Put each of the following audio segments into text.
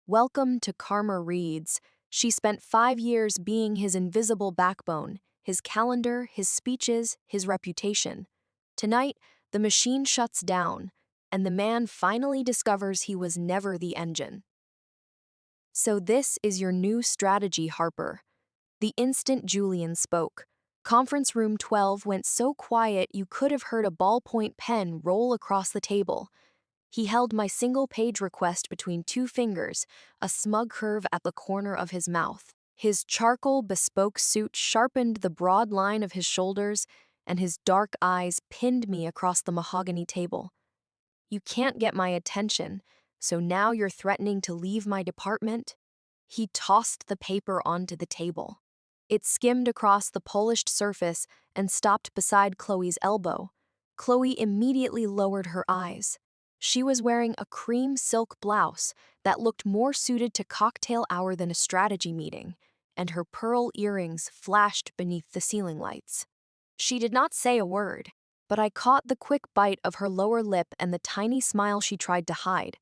Welcome to Karma Reads. She spent 5 years being his invisible backbone, his calendar, his speeches, his reputation. Tonight, the machine shuts down, and the man finally discovers he was never the engine. So this is your new strategy, Harper. The instant Julian spoke, Conference Room 12 went so quiet you could have heard a ballpoint pen roll across the table. He held my single-page request between two fingers, a smug curve at the corner of his mouth. His charcoal bespoke suit sharpened the broad line of his shoulders, and his dark eyes pinned me across the mahogany table. You can't get my attention, so now you're threatening to leave my department? He tossed the paper onto the table. It skimmed across the polished surface and stopped beside Chloe's elbow. Chloe immediately lowered her eyes. She was wearing a cream silk blouse that looked more suited to cocktail hour than a strategy meeting, and her pearl earrings flashed beneath the ceiling lights. She did not say a word, but I caught the quick bite of her lower lip and the tiny smile she tried to hide.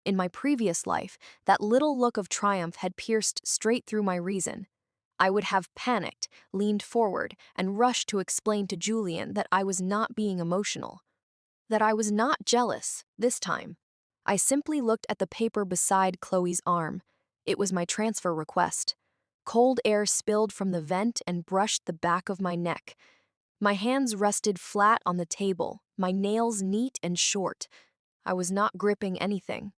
In my previous life, that little look of triumph had pierced straight through my reason. I would have panicked, leaned forward, and rushed to explain to Julian that I was not being emotional, that I was not jealous this time. I simply looked at the paper beside Chloe's arm. It was my transfer request. Cold air spilled from the vent and brushed the back of my neck. My hands rested flat on the table, my nails neat and short. I was not gripping anything.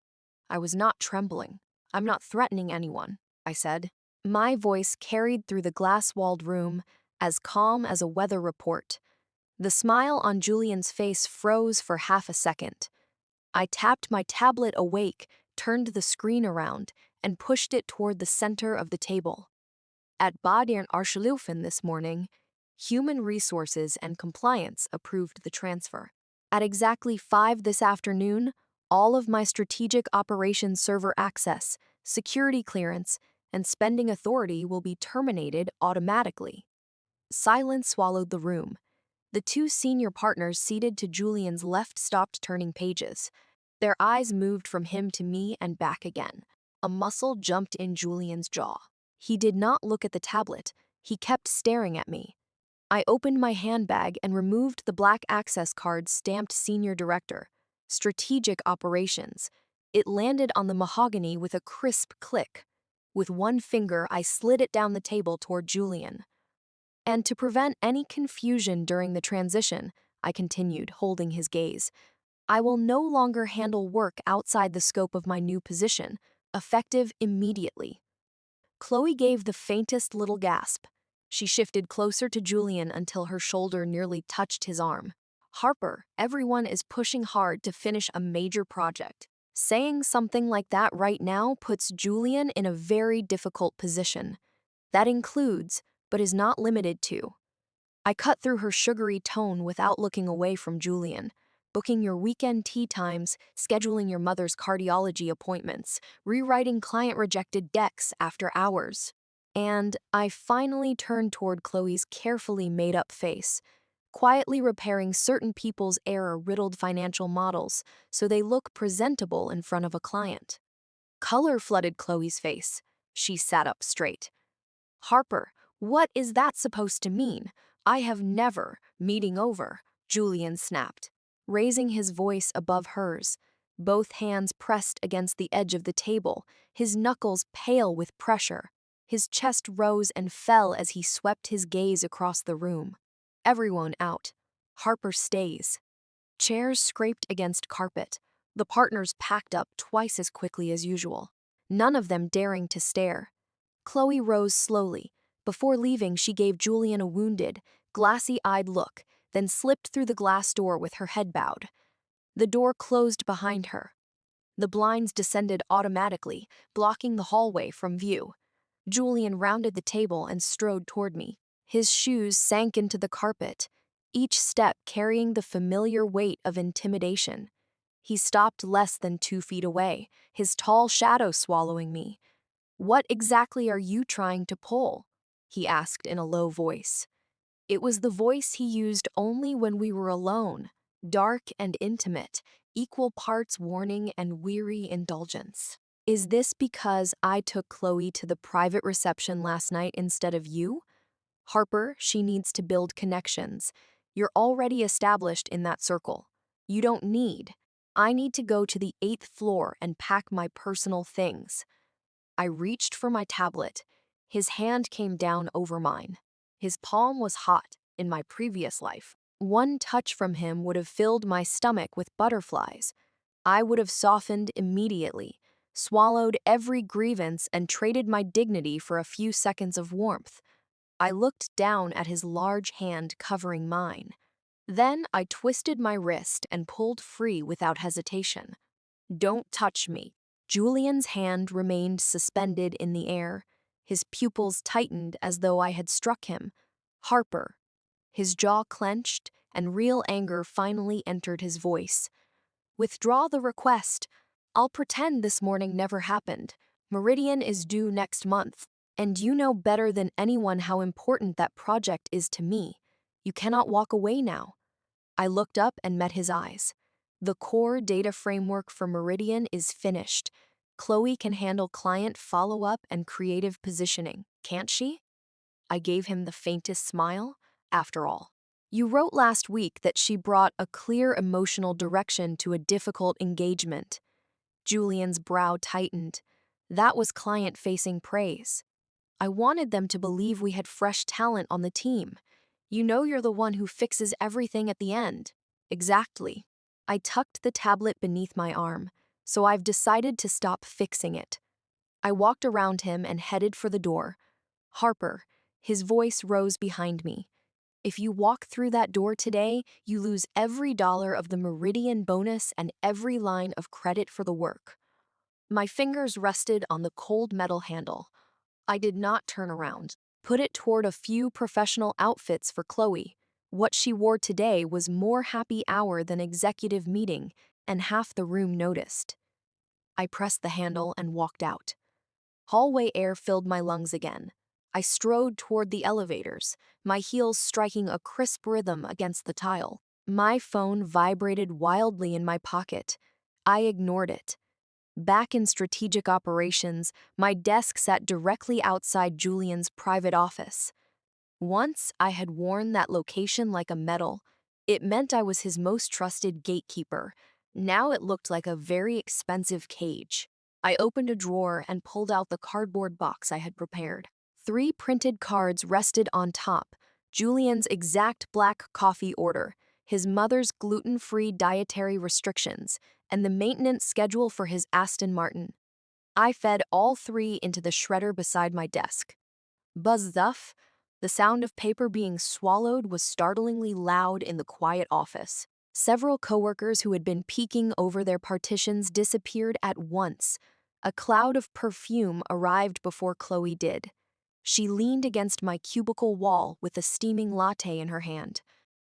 I was not trembling. I'm not threatening anyone, I said. My voice carried through the glass-walled room, as calm as a weather report. The smile on Julian's face froze for half a second. I tapped my tablet awake, turned the screen around, and pushed it toward the center of the table. At Baden Arschlufen this morning, Human Resources and Compliance approved the transfer. At exactly 5 this afternoon, all of my strategic operations server access, security clearance, and spending authority will be terminated automatically. Silence swallowed the room. The two senior partners seated to Julian's left stopped turning pages. Their eyes moved from him to me and back again. A muscle jumped in Julian's jaw. He did not look at the tablet. He kept staring at me. I opened my handbag and removed the black access card stamped Senior Director, Strategic Operations. It landed on the mahogany with a crisp click. With one finger, I slid it down the table toward Julian. And to prevent any confusion during the transition, I continued, holding his gaze, I will no longer handle work outside the scope of my new position, effective immediately. Chloe gave the faintest little gasp. She shifted closer to Julian until her shoulder nearly touched his arm. Harper, everyone is pushing hard to finish a major project. Saying something like that right now puts Julian in a very difficult position. That includes, but is not limited to. I cut through her sugary tone without looking away from Julian. Booking your weekend tea times, scheduling your mother's cardiology appointments, rewriting client-rejected decks after hours. And I finally turned toward Chloe's carefully made-up face, quietly repairing certain people's error-riddled financial models so they look presentable in front of a client. Color flooded Chloe's face. She sat up straight. Harper, what is that supposed to mean? I have never, meeting over, Julian snapped, raising his voice above hers, both hands pressed against the edge of the table, his knuckles pale with pressure. His chest rose and fell as he swept his gaze across the room. Everyone out. Harper stays. Chairs scraped against carpet. The partners packed up twice as quickly as usual, none of them daring to stare. Chloe rose slowly. Before leaving, she gave Julian a wounded, glassy-eyed look, then slipped through the glass door with her head bowed. The door closed behind her. The blinds descended automatically, blocking the hallway from view. Julian rounded the table and strode toward me. His shoes sank into the carpet, each step carrying the familiar weight of intimidation. He stopped less than 2 feet away, his tall shadow swallowing me. "What exactly are you trying to pull?" he asked in a low voice. It was the voice he used only when we were alone, dark and intimate, equal parts warning and weary indulgence. Is this because I took Chloe to the private reception last night instead of you? Harper, she needs to build connections. You're already established in that circle. You don't need. I need to go to the 8th floor and pack my personal things. I reached for my tablet. His hand came down over mine. His palm was hot in my previous life. One touch from him would have filled my stomach with butterflies. I would have softened immediately, swallowed every grievance, and traded my dignity for a few seconds of warmth. I looked down at his large hand covering mine. Then I twisted my wrist and pulled free without hesitation. Don't touch me. Julian's hand remained suspended in the air. His pupils tightened as though I had struck him. Harper. His jaw clenched, and real anger finally entered his voice. Withdraw the request. I'll pretend this morning never happened. Meridian is due next month, and you know better than anyone how important that project is to me. You cannot walk away now. I looked up and met his eyes. The core data framework for Meridian is finished. Chloe can handle client follow-up and creative positioning, can't she? I gave him the faintest smile. After all, you wrote last week that she brought a clear emotional direction to a difficult engagement. Julian's brow tightened. That was client-facing praise. I wanted them to believe we had fresh talent on the team. You know you're the one who fixes everything at the end. Exactly. I tucked the tablet beneath my arm, so I've decided to stop fixing it. I walked around him and headed for the door. Harper, his voice rose behind me. If you walk through that door today, you lose every dollar of the Meridian bonus and every line of credit for the work. My fingers rested on the cold metal handle. I did not turn around. Put it toward a few professional outfits for Chloe. What she wore today was more happy hour than executive meeting, and half the room noticed. I pressed the handle and walked out. Hallway air filled my lungs again. I strode toward the elevators, my heels striking a crisp rhythm against the tile. My phone vibrated wildly in my pocket. I ignored it. Back in strategic operations, my desk sat directly outside Julian's private office. Once I had worn that location like a medal. It meant I was his most trusted gatekeeper. Now it looked like a very expensive cage. I opened a drawer and pulled out the cardboard box I had prepared. 3 printed cards rested on top. Julian's exact black coffee order, his mother's gluten-free dietary restrictions, and the maintenance schedule for his Aston Martin. I fed all 3 into the shredder beside my desk. Buzz-zuff, the sound of paper being swallowed was startlingly loud in the quiet office. Several coworkers who had been peeking over their partitions disappeared at once. A cloud of perfume arrived before Chloe did. She leaned against my cubicle wall with a steaming latte in her hand.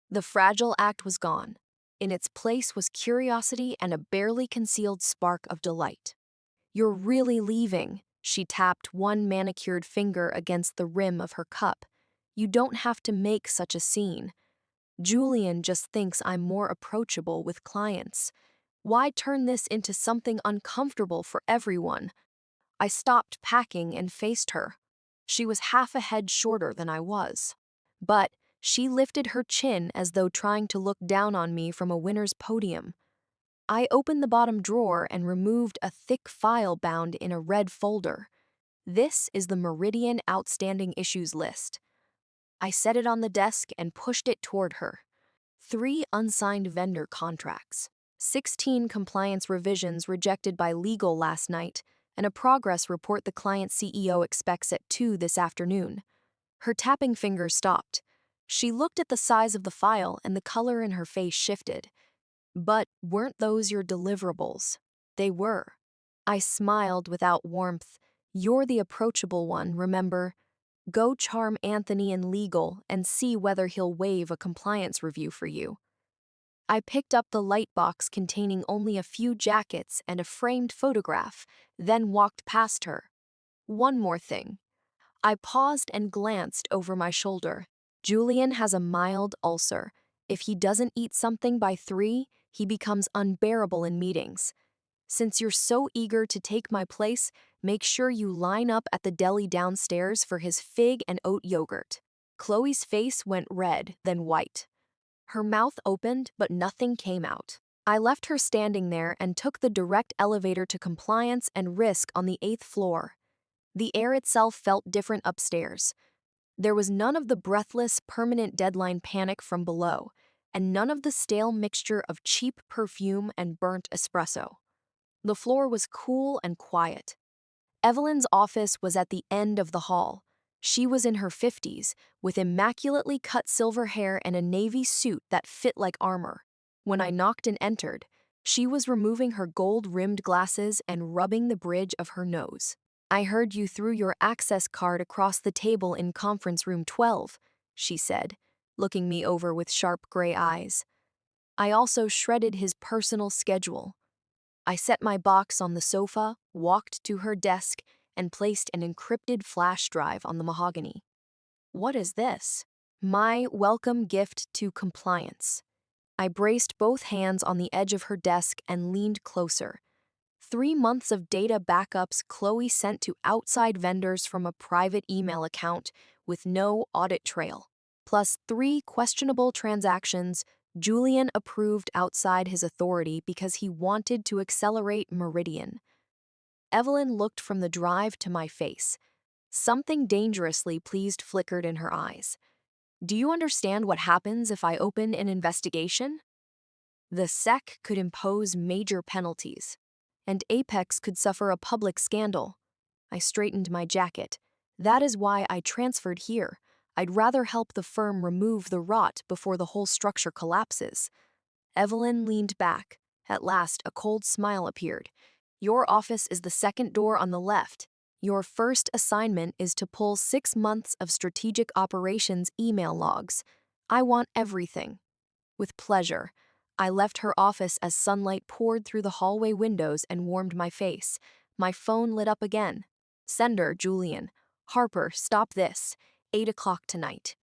The fragile act was gone. In its place was curiosity and a barely concealed spark of delight. You're really leaving, she tapped one manicured finger against the rim of her cup. You don't have to make such a scene. Julian just thinks I'm more approachable with clients. Why turn this into something uncomfortable for everyone? I stopped packing and faced her. She was half a head shorter than I was. But she lifted her chin as though trying to look down on me from a winner's podium. I opened the bottom drawer and removed a thick file bound in a red folder. This is the Meridian Outstanding Issues list. I set it on the desk and pushed it toward her. 3 unsigned vendor contracts, 16 compliance revisions rejected by legal last night, and a progress report the client CEO expects at 2 this afternoon. Her tapping finger stopped. She looked at the size of the file and the color in her face shifted. But weren't those your deliverables? They were. I smiled without warmth. You're the approachable one, remember? Go charm Anthony in legal and see whether he'll waive a compliance review for you. I picked up the light box containing only a few jackets and a framed photograph, then walked past her. One more thing. I paused and glanced over my shoulder. Julian has a mild ulcer. If he doesn't eat something by 3, he becomes unbearable in meetings. Since you're so eager to take my place, make sure you line up at the deli downstairs for his fig and oat yogurt. Chloe's face went red, then white. Her mouth opened, but nothing came out. I left her standing there and took the direct elevator to compliance and risk on the 8th floor. The air itself felt different upstairs. There was none of the breathless, permanent deadline panic from below, and none of the stale mixture of cheap perfume and burnt espresso. The floor was cool and quiet. Evelyn's office was at the end of the hall. She was in her 50s, with immaculately cut silver hair and a navy suit that fit like armor. When I knocked and entered, she was removing her gold-rimmed glasses and rubbing the bridge of her nose. "I heard you threw your access card across the table in conference room 12, she said, looking me over with sharp gray eyes. I also shredded his personal schedule. I set my box on the sofa, walked to her desk, and placed an encrypted flash drive on the mahogany. "What is this?" "My welcome gift to compliance." I braced both hands on the edge of her desk and leaned closer. 3 months of data backups Chloe sent to outside vendors from a private email account with no audit trail, plus 3 questionable transactions Julian approved outside his authority because he wanted to accelerate Meridian. Evelyn looked from the drive to my face. Something dangerously pleased flickered in her eyes. "Do you understand what happens if I open an investigation?" The SEC could impose major penalties, and Apex could suffer a public scandal. I straightened my jacket. "That is why I transferred here. I'd rather help the firm remove the rot before the whole structure collapses." Evelyn leaned back. At last, a cold smile appeared. "Your office is the second door on the left. Your first assignment is to pull 6 months of strategic operations email logs. I want everything." With pleasure, I left her office as sunlight poured through the hallway windows and warmed my face. My phone lit up again. "Sender, Julian. Harper, stop this. 8 o'clock tonight.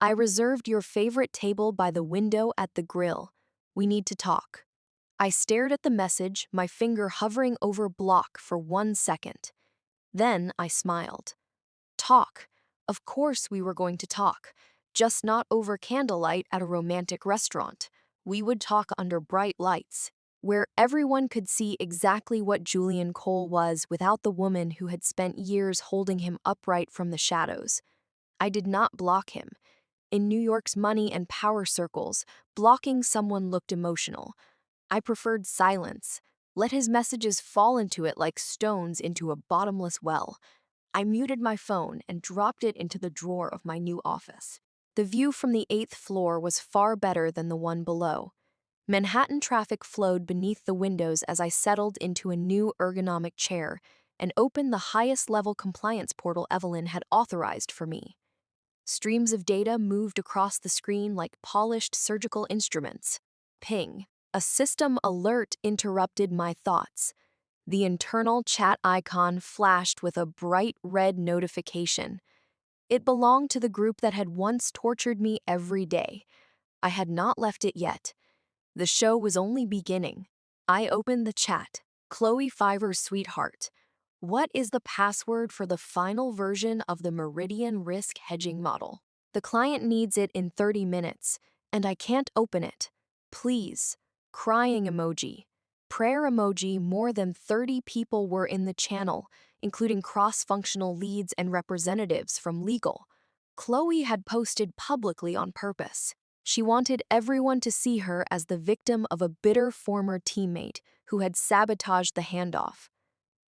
I reserved your favorite table by the window at the grill. We need to talk." I stared at the message, my finger hovering over block for 1 second. Then I smiled. Talk. Of course we were going to talk, just not over candlelight at a romantic restaurant. We would talk under bright lights, where everyone could see exactly what Julian Cole was without the woman who had spent years holding him upright from the shadows. I did not block him. In New York's money and power circles, blocking someone looked emotional. I preferred silence. Let his messages fall into it like stones into a bottomless well. I muted my phone and dropped it into the drawer of my new office. The view from the 8th floor was far better than the one below. Manhattan traffic flowed beneath the windows as I settled into a new ergonomic chair and opened the highest level compliance portal Evelyn had authorized for me. Streams of data moved across the screen like polished surgical instruments. Ping. A system alert interrupted my thoughts. The internal chat icon flashed with a bright red notification. It belonged to the group that had once tortured me every day. I had not left it yet. The show was only beginning. I opened the chat. "Chloe Fiver's sweetheart. What is the password for the final version of the Meridian risk hedging model? The client needs it in 30 minutes, and I can't open it. Please." Crying emoji. Prayer emoji. More than 30 people were in the channel, including cross-functional leads and representatives from legal. Chloe had posted publicly on purpose. She wanted everyone to see her as the victim of a bitter former teammate who had sabotaged the handoff.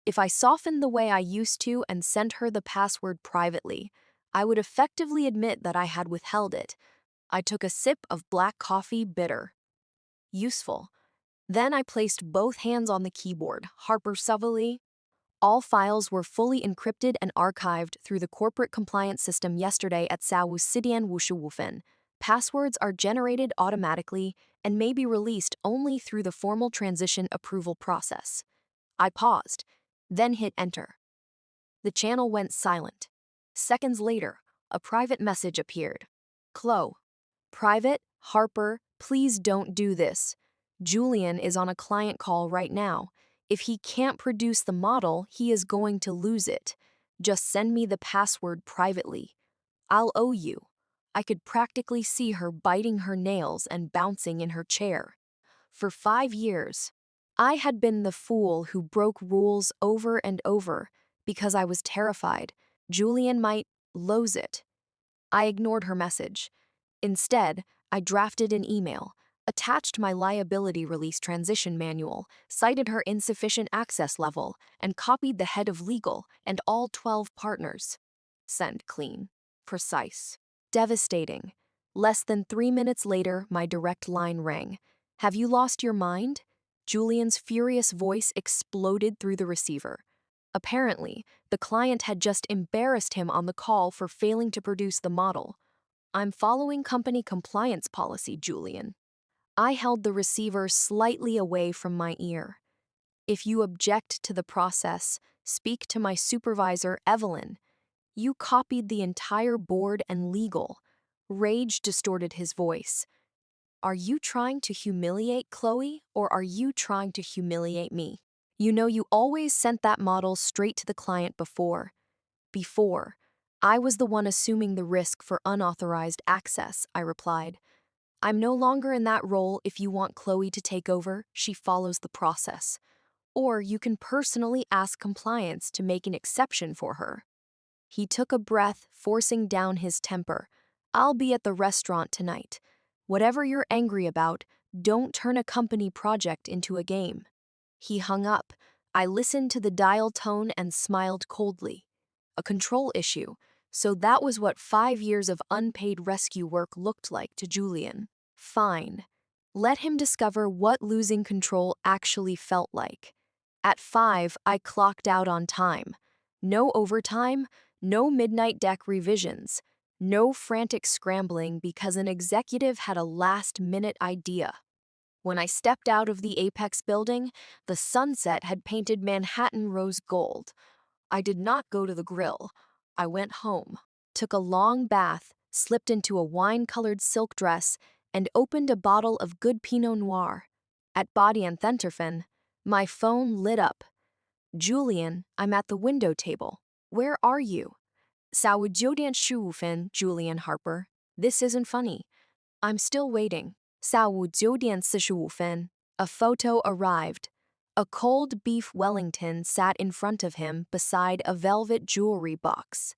If I softened the way I used to and sent her the password privately, I would effectively admit that I had withheld it. I took a sip of black coffee, bitter. Useful. Then I placed both hands on the keyboard. Harper Sutherly. All files were fully encrypted and archived through the corporate compliance system yesterday at Sawusidian Wushuwufen. Passwords are generated automatically and may be released only through the formal transition approval process. I paused, then hit enter. The channel went silent. Seconds later, a private message appeared. "Chloe. Private, Harper, please don't do this. Julian is on a client call right now. If he can't produce the model, he is going to lose it. Just send me the password privately. I'll owe you. I could practically see her biting her nails and bouncing in her chair. For 5 years, I had been the fool who broke rules over and over because I was terrified Julian might lose it. I ignored her message. Instead, I drafted an email, attached my liability release transition manual, cited her insufficient access level, and copied the head of legal and all 12 partners. Send clean. Precise. Devastating. Less than 3 minutes later, my direct line rang. Have you lost your mind? Julian's furious voice exploded through the receiver. Apparently, the client had just embarrassed him on the call for failing to produce the model. I'm following company compliance policy, Julian. I held the receiver slightly away from my ear. If you object to the process, speak to my supervisor, Evelyn. You copied the entire board and legal. Rage distorted his voice. Are you trying to humiliate Chloe, or are you trying to humiliate me? You know you always sent that model straight to the client before. Before. I was the one assuming the risk for unauthorized access, I replied. I'm no longer in that role. If you want Chloe to take over, she follows the process. Or you can personally ask compliance to make an exception for her. He took a breath, forcing down his temper. I'll be at the restaurant tonight. Whatever you're angry about, don't turn a company project into a game. He hung up. I listened to the dial tone and smiled coldly. A control issue. So that was what 5 years of unpaid rescue work looked like to Julian. Fine. Let him discover what losing control actually felt like. At 5, I clocked out on time. No overtime, no midnight deck revisions, no frantic scrambling because an executive had a last-minute idea. When I stepped out of the Apex building, the sunset had painted Manhattan rose gold. I did not go to the grill. I went home, took a long bath, slipped into a wine-colored silk dress, and opened a bottle of good Pinot Noir. At Body and Thenterfen, my phone lit up. Julian, I'm at the window table. Where are you? 下午9点15分, Julian Harper. This isn't funny. I'm still waiting. 下午9点45分. A photo arrived. A cold beef Wellington sat in front of him beside a velvet jewelry box.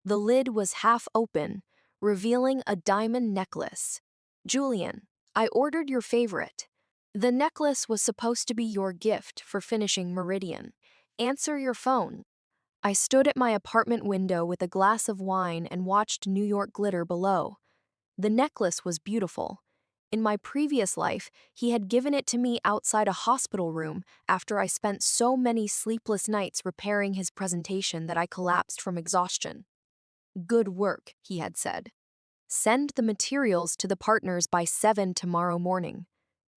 The lid was half open, revealing a diamond necklace. Julian, I ordered your favorite. The necklace was supposed to be your gift for finishing Meridian. Answer your phone. I stood at my apartment window with a glass of wine and watched New York glitter below. The necklace was beautiful. In my previous life, he had given it to me outside a hospital room after I spent so many sleepless nights repairing his presentation that I collapsed from exhaustion. Good work, he had said. Send the materials to the partners by 7 tomorrow morning.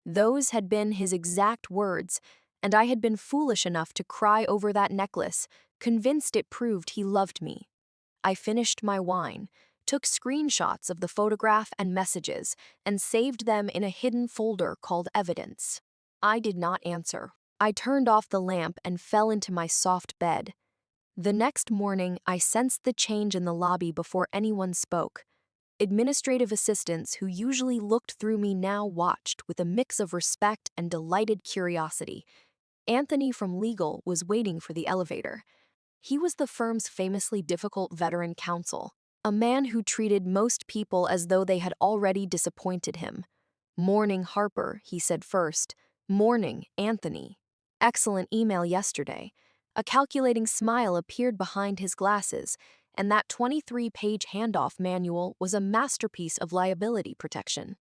Those had been his exact words, and I had been foolish enough to cry over that necklace, convinced it proved he loved me. I finished my wine, took screenshots of the photograph and messages, and saved them in a hidden folder called Evidence. I did not answer. I turned off the lamp and fell into my soft bed. The next morning, I sensed the change in the lobby before anyone spoke. Administrative assistants who usually looked through me now watched with a mix of respect and delighted curiosity. Anthony from legal was waiting for the elevator. He was the firm's famously difficult veteran counsel, a man who treated most people as though they had already disappointed him. Morning, Harper, he said first. Morning, Anthony. Excellent email yesterday. A calculating smile appeared behind his glasses, and that 23-page handoff manual was a masterpiece of liability protection.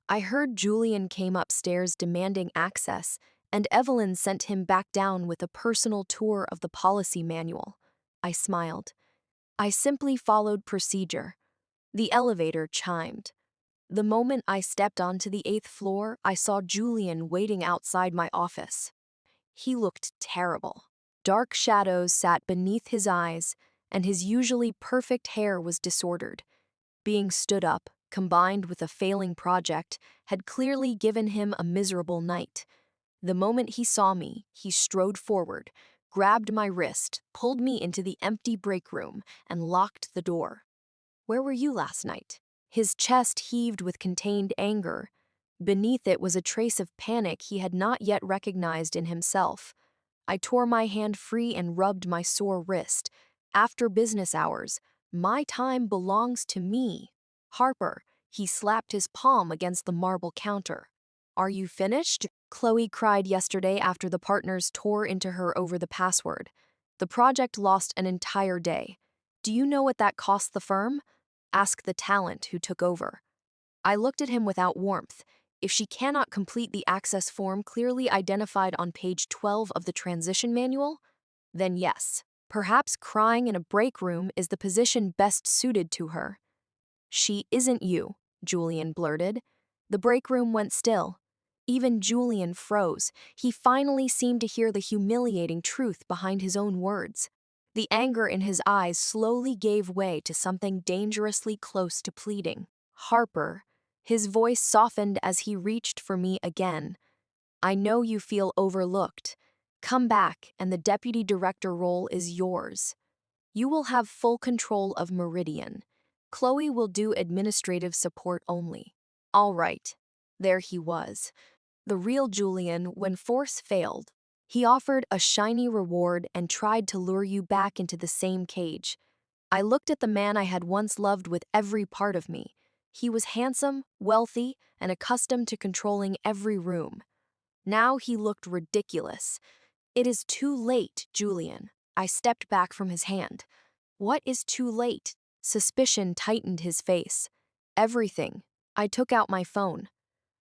I heard Julian came upstairs demanding access, and Evelyn sent him back down with a personal tour of the policy manual. I smiled. I simply followed procedure. The elevator chimed. The moment I stepped onto the 8th floor, I saw Julian waiting outside my office. He looked terrible. Dark shadows sat beneath his eyes, and his usually perfect hair was disordered. Being stood up, combined with a failing project, had clearly given him a miserable night. The moment he saw me, he strode forward, grabbed my wrist, pulled me into the empty break room, and locked the door. "Where were you last night?" His chest heaved with contained anger. Beneath it was a trace of panic he had not yet recognized in himself. I tore my hand free and rubbed my sore wrist. "After business hours, my time belongs to me. Harper," he slapped his palm against the marble counter. "Are you finished?" Chloe cried yesterday after the partners tore into her over the password. "The project lost an entire day. Do you know what that cost the firm?" Ask the talent who took over. I looked at him without warmth. If she cannot complete the access form clearly identified on page 12 of the transition manual, then yes, perhaps crying in a break room is the position best suited to her. "She isn't you," Julian blurted. The break room went still. Even Julian froze. He finally seemed to hear the humiliating truth behind his own words. The anger in his eyes slowly gave way to something dangerously close to pleading. "Harper." His voice softened as he reached for me again. "I know you feel overlooked. Come back, and the deputy director role is yours. You will have full control of Meridian. Chloe will do administrative support only." All right. There he was. The real Julian when force failed. He offered a shiny reward and tried to lure you back into the same cage. I looked at the man I had once loved with every part of me. He was handsome, wealthy, and accustomed to controlling every room. Now he looked ridiculous. "It is too late, Julian." I stepped back from his hand. "What is too late?" Suspicion tightened his face. "Everything." I took out my phone.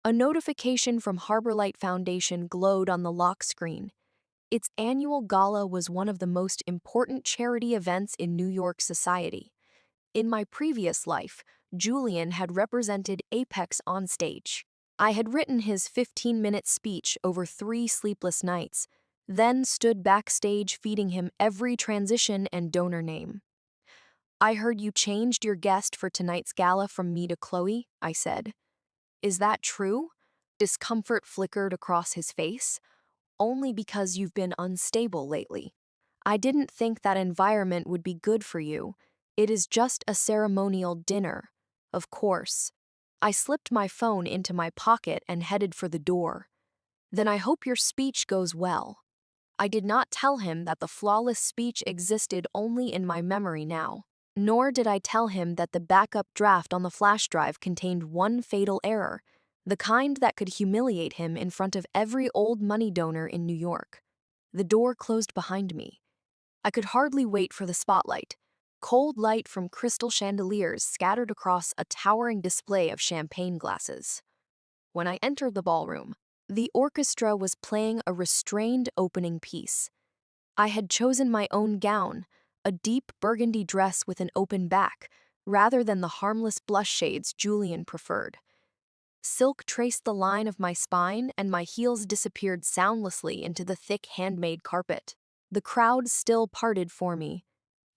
A notification from Harborlight Foundation glowed on the lock screen. Its annual gala was one of the most important charity events in New York society. In my previous life, Julian had represented Apex on stage. I had written his 15-minute speech over 3 sleepless nights, then stood backstage feeding him every transition and donor name. "I heard you changed your guest for tonight's gala from me to Chloe," I said. "Is that true?" Discomfort flickered across his face. "Only because you've been unstable lately. I didn't think that environment would be good for you. It is just a ceremonial dinner." Of course. I slipped my phone into my pocket and headed for the door. "Then I hope your speech goes well." I did not tell him that the flawless speech existed only in my memory now. Nor did I tell him that the backup draft on the flash drive contained one fatal error, the kind that could humiliate him in front of every old money donor in New York. The door closed behind me. I could hardly wait for the spotlight. Cold light from crystal chandeliers scattered across a towering display of champagne glasses. When I entered the ballroom, the orchestra was playing a restrained opening piece. I had chosen my own gown, a deep burgundy dress with an open back, rather than the harmless blush shades Julian preferred. Silk traced the line of my spine, and my heels disappeared soundlessly into the thick handmade carpet. The crowd still parted for me.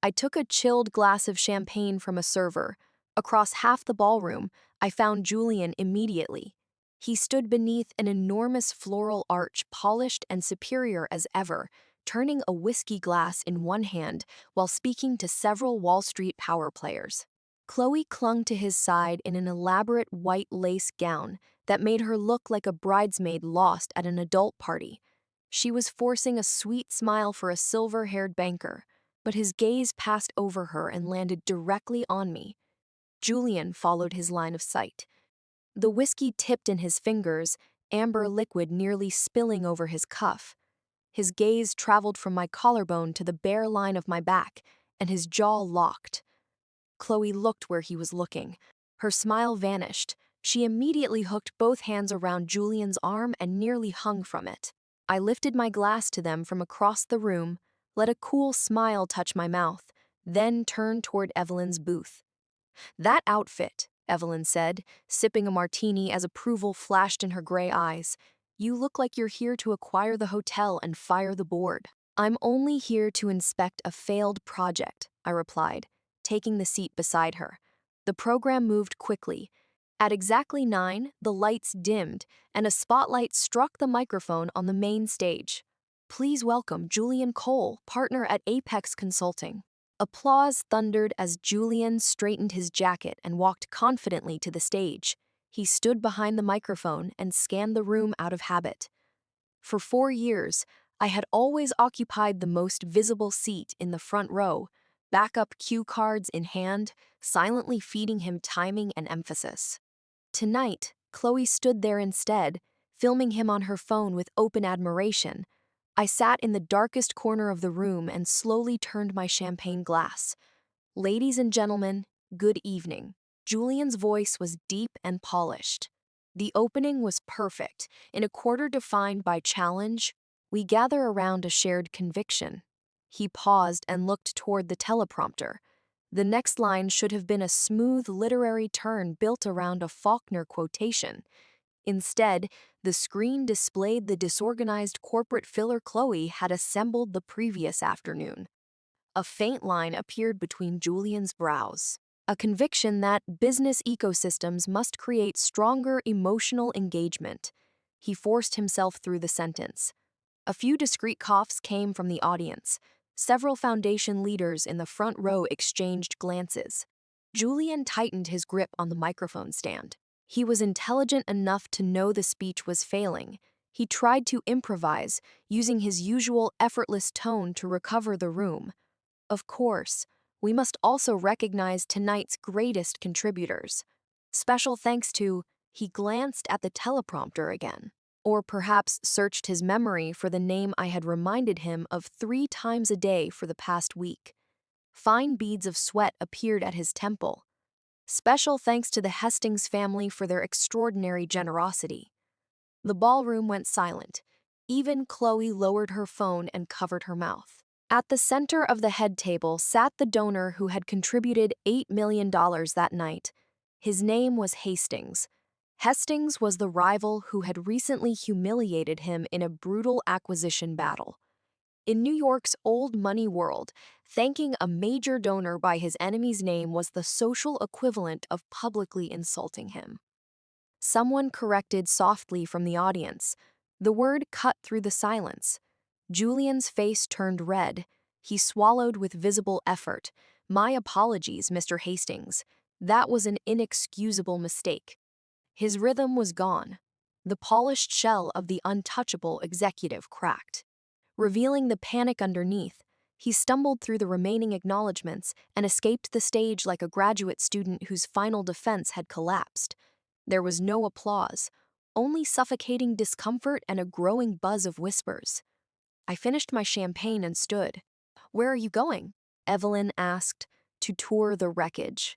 I took a chilled glass of champagne from a server. Across half the ballroom, I found Julian immediately. He stood beneath an enormous floral arch, polished and superior as ever, turning a whiskey glass in one hand while speaking to several Wall Street power players. Chloe clung to his side in an elaborate white lace gown that made her look like a bridesmaid lost at an adult party. She was forcing a sweet smile for a silver-haired banker, but his gaze passed over her and landed directly on me. Julian followed his line of sight. The whiskey tipped in his fingers, amber liquid nearly spilling over his cuff. His gaze traveled from my collarbone to the bare line of my back, and his jaw locked. Chloe looked where he was looking. Her smile vanished. She immediately hooked both hands around Julian's arm and nearly hung from it. I lifted my glass to them from across the room, let a cool smile touch my mouth, then turned toward Evelyn's booth. "That outfit," Evelyn said, sipping a martini as approval flashed in her gray eyes. "You look like you're here to acquire the hotel and fire the board." "I'm only here to inspect a failed project," I replied, taking the seat beside her. The program moved quickly. At exactly 9, the lights dimmed, and a spotlight struck the microphone on the main stage. Please welcome Julian Cole, partner at Apex Consulting. Applause thundered as Julian straightened his jacket and walked confidently to the stage. He stood behind the microphone and scanned the room out of habit. For 4 years, I had always occupied the most visible seat in the front row, backup cue cards in hand, silently feeding him timing and emphasis. Tonight, Chloe stood there instead, filming him on her phone with open admiration. I sat in the darkest corner of the room and slowly turned my champagne glass. Ladies and gentlemen, good evening. Julian's voice was deep and polished. The opening was perfect. In a quarter defined by challenge, we gather around a shared conviction. He paused and looked toward the teleprompter. The next line should have been a smooth literary turn built around a Faulkner quotation. Instead, the screen displayed the disorganized corporate filler Chloe had assembled the previous afternoon. A faint line appeared between Julian's brows, a conviction that business ecosystems must create stronger emotional engagement. He forced himself through the sentence. A few discreet coughs came from the audience. Several foundation leaders in the front row exchanged glances. Julian tightened his grip on the microphone stand. He was intelligent enough to know the speech was failing. He tried to improvise, using his usual effortless tone to recover the room. Of course, we must also recognize tonight's greatest contributors. Special thanks to, he glanced at the teleprompter again, or perhaps searched his memory for the name I had reminded him of 3 times a day for the past week. Fine beads of sweat appeared at his temple. Special thanks to the Hastings family for their extraordinary generosity. The ballroom went silent. Even Chloe lowered her phone and covered her mouth. At the center of the head table sat the donor who had contributed $8 million that night. His name was Hastings. Hastings was the rival who had recently humiliated him in a brutal acquisition battle. In New York's old money world, thanking a major donor by his enemy's name was the social equivalent of publicly insulting him. Someone corrected softly from the audience. The word cut through the silence. Julian's face turned red. He swallowed with visible effort. My apologies, Mr. Hastings. That was an inexcusable mistake. His rhythm was gone. The polished shell of the untouchable executive cracked. Revealing the panic underneath, he stumbled through the remaining acknowledgments and escaped the stage like a graduate student whose final defense had collapsed. There was no applause, only suffocating discomfort and a growing buzz of whispers. I finished my champagne and stood. Where are you going? Evelyn asked, to tour the wreckage.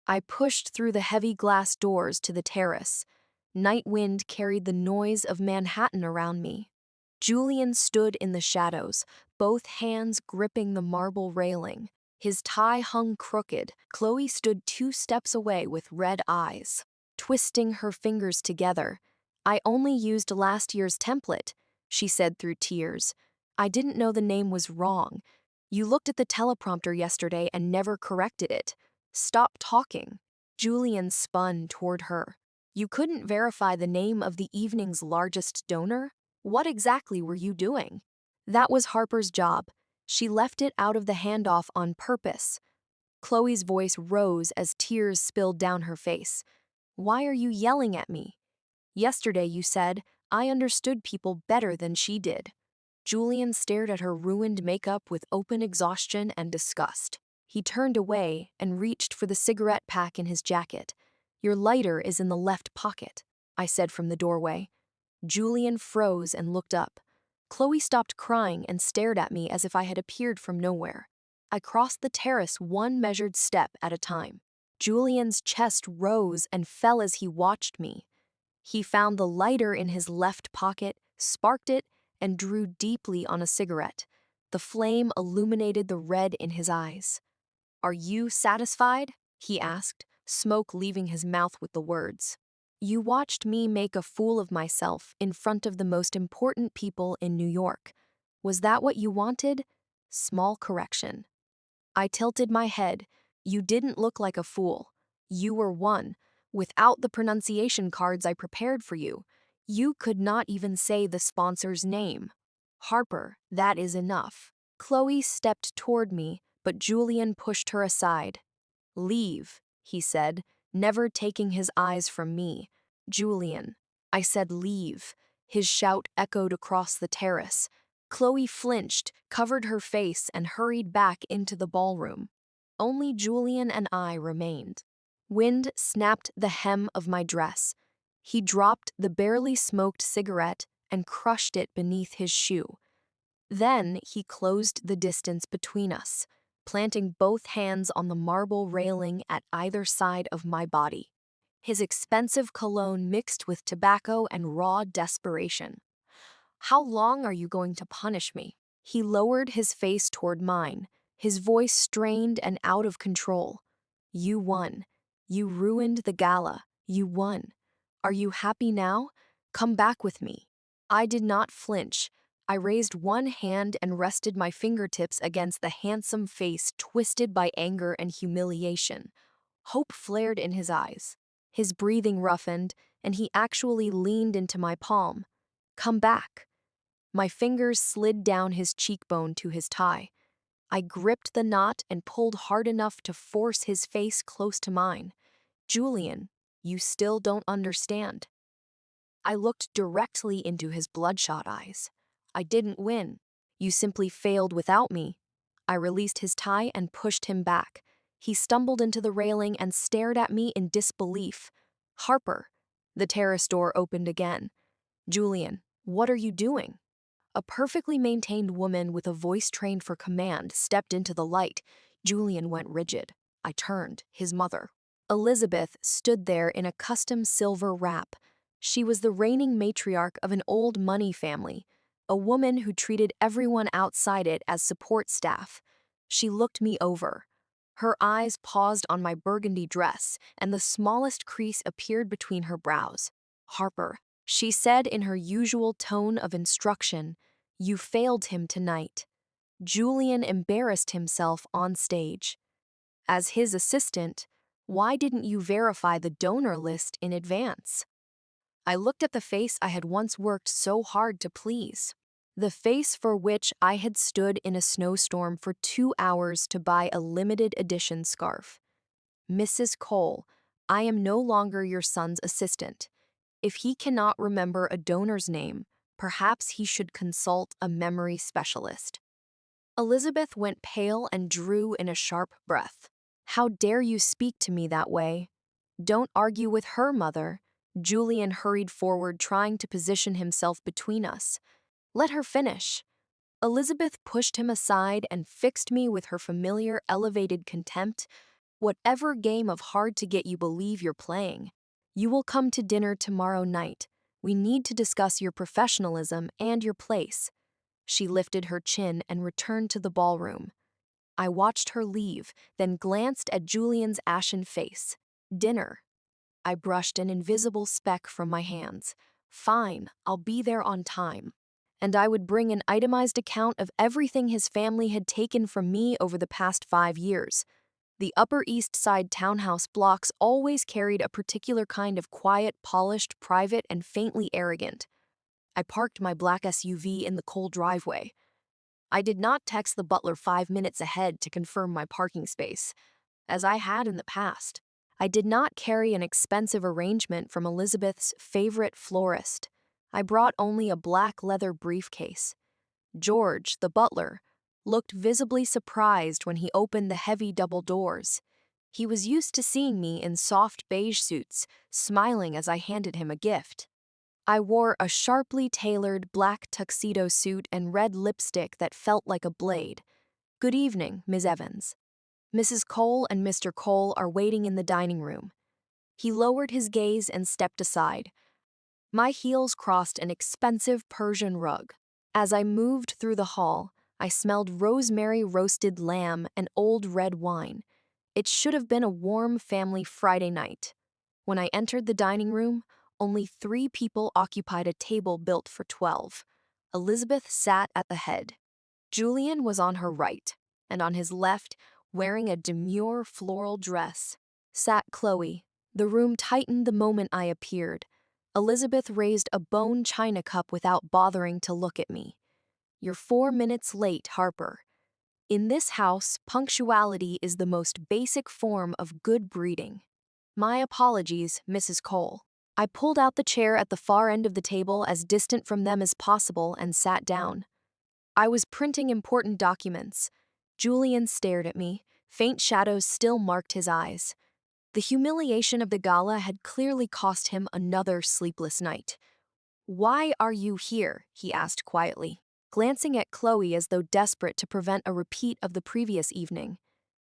I pushed through the heavy glass doors to the terrace. Night wind carried the noise of Manhattan around me. Julian stood in the shadows, both hands gripping the marble railing. His tie hung crooked. Chloe stood 2 steps away with red eyes, twisting her fingers together. I only used last year's template, she said through tears. I didn't know the name was wrong. You looked at the teleprompter yesterday and never corrected it. Stop talking. Julian spun toward her. You couldn't verify the name of the evening's largest donor? What exactly were you doing? That was Harper's job. She left it out of the handoff on purpose. Chloe's voice rose as tears spilled down her face. Why are you yelling at me? Yesterday you said, I understood people better than she did. Julian stared at her ruined makeup with open exhaustion and disgust. He turned away and reached for the cigarette pack in his jacket. Your lighter is in the left pocket, I said from the doorway. Julian froze and looked up. Chloe stopped crying and stared at me as if I had appeared from nowhere. I crossed the terrace 1 measured step at a time. Julian's chest rose and fell as he watched me. He found the lighter in his left pocket, sparked it, and drew deeply on a cigarette. The flame illuminated the red in his eyes. Are you satisfied? He asked, smoke leaving his mouth with the words. You watched me make a fool of myself in front of the most important people in New York. Was that what you wanted? Small correction. I tilted my head. You didn't look like a fool. You were one. Without the pronunciation cards I prepared for you, you could not even say the sponsor's name. Harper, that is enough. Chloe stepped toward me, but Julian pushed her aside. Leave, he said, never taking his eyes from me. Julian. I said leave. His shout echoed across the terrace. Chloe flinched, covered her face, and hurried back into the ballroom. Only Julian and I remained. Wind snapped the hem of my dress. He dropped the barely smoked cigarette and crushed it beneath his shoe. Then he closed the distance between us, planting both hands on the marble railing at either side of my body. His expensive cologne mixed with tobacco and raw desperation. How long are you going to punish me? He lowered his face toward mine, his voice strained and out of control. You won. You ruined the gala. You won. Are you happy now? Come back with me. I did not flinch. I raised one hand and rested my fingertips against the handsome face twisted by anger and humiliation. Hope flared in his eyes. His breathing roughened, and he actually leaned into my palm. Come back. My fingers slid down his cheekbone to his tie. I gripped the knot and pulled hard enough to force his face close to mine. Julian, you still don't understand. I looked directly into his bloodshot eyes. I didn't win. You simply failed without me. I released his tie and pushed him back. He stumbled into the railing and stared at me in disbelief. Harper. The terrace door opened again. Julian, what are you doing? A perfectly maintained woman with a voice trained for command stepped into the light. Julian went rigid. I turned, his mother. Elizabeth stood there in a custom silver wrap. She was the reigning matriarch of an old money family, a woman who treated everyone outside it as support staff. She looked me over. Her eyes paused on my burgundy dress, and the smallest crease appeared between her brows. Harper, she said in her usual tone of instruction, you failed him tonight. Julian embarrassed himself on stage. As his assistant, why didn't you verify the donor list in advance? I looked at the face I had once worked so hard to please. The face for which I had stood in a snowstorm for 2 hours to buy a limited edition scarf. Mrs. Cole, I am no longer your son's assistant. If he cannot remember a donor's name, perhaps he should consult a memory specialist. Elizabeth went pale and drew in a sharp breath. How dare you speak to me that way? Don't argue with her, mother. Julian hurried forward, trying to position himself between us. Let her finish. Elizabeth pushed him aside and fixed me with her familiar elevated contempt. Whatever game of hard to get you believe you're playing. You will come to dinner tomorrow night. We need to discuss your professionalism and your place. She lifted her chin and returned to the ballroom. I watched her leave, then glanced at Julian's ashen face. Dinner. I brushed an invisible speck from my hands. Fine, I'll be there on time. And I would bring an itemized account of everything his family had taken from me over the past 5 years. The Upper East Side townhouse blocks always carried a particular kind of quiet, polished, private, and faintly arrogant. I parked my black SUV in the cold driveway. I did not text the butler 5 minutes ahead to confirm my parking space, as I had in the past. I did not carry an expensive arrangement from Elizabeth's favorite florist. I brought only a black leather briefcase. George, the butler, looked visibly surprised when he opened the heavy double doors. He was used to seeing me in soft beige suits, smiling as I handed him a gift. I wore a sharply tailored black tuxedo suit and red lipstick that felt like a blade. Good evening, Ms. Evans. Mrs. Cole and Mr. Cole are waiting in the dining room. He lowered his gaze and stepped aside. My heels crossed an expensive Persian rug. As I moved through the hall, I smelled rosemary roasted lamb and old red wine. It should have been a warm family Friday night. When I entered the dining room, only 3 people occupied a table built for 12. Elizabeth sat at the head. Julian was on her right, and on his left, wearing a demure floral dress, sat Chloe, The room tightened the moment I appeared. Elizabeth raised a bone china cup without bothering to look at me. "You're 4 minutes late, Harper. In this house, punctuality is the most basic form of good breeding." "My apologies, Mrs. Cole." I pulled out the chair at the far end of the table as distant from them as possible and sat down. I was printing important documents. Julian stared at me. Faint shadows still marked his eyes. The humiliation of the gala had clearly cost him another sleepless night. "Why are you here?" he asked quietly, glancing at Chloe as though desperate to prevent a repeat of the previous evening.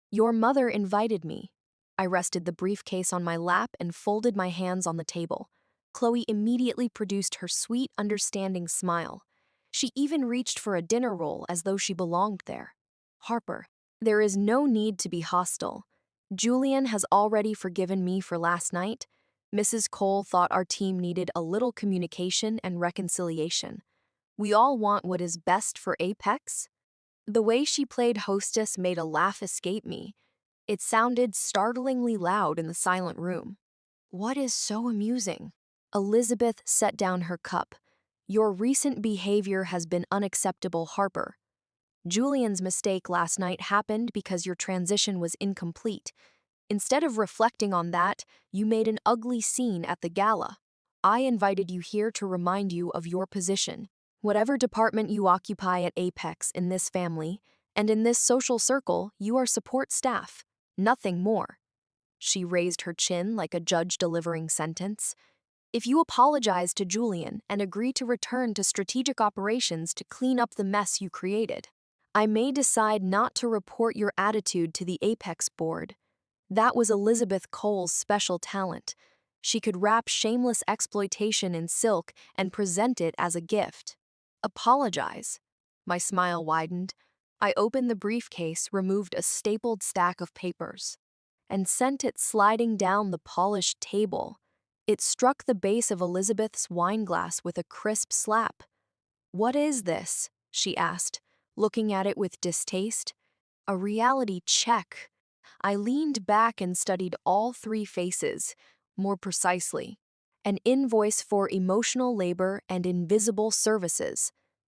"Your mother invited me." I rested the briefcase on my lap and folded my hands on the table. Chloe immediately produced her sweet, understanding smile. She even reached for a dinner roll as though she belonged there. "Harper, there is no need to be hostile. Julian has already forgiven me for last night. Mrs. Cole thought our team needed a little communication and reconciliation. We all want what is best for Apex." The way she played hostess made a laugh escape me. It sounded startlingly loud in the silent room. "What is so amusing?" Elizabeth set down her cup. "Your recent behavior has been unacceptable, Harper. Julian's mistake last night happened because your transition was incomplete. Instead of reflecting on that, you made an ugly scene at the gala. I invited you here to remind you of your position. Whatever department you occupy at Apex in this family, and in this social circle, you are support staff, nothing more." She raised her chin like a judge delivering sentence. "If you apologize to Julian and agree to return to strategic operations to clean up the mess you created, I may decide not to report your attitude to the Apex board." That was Elizabeth Cole's special talent. She could wrap shameless exploitation in silk and present it as a gift. "Apologize." My smile widened. I opened the briefcase, removed a stapled stack of papers, and sent it sliding down the polished table. It struck the base of Elizabeth's wineglass with a crisp slap. "What is this?" she asked, looking at it with distaste. "A reality check." I leaned back and studied all three faces, more precisely. "An invoice for emotional labor and invisible services."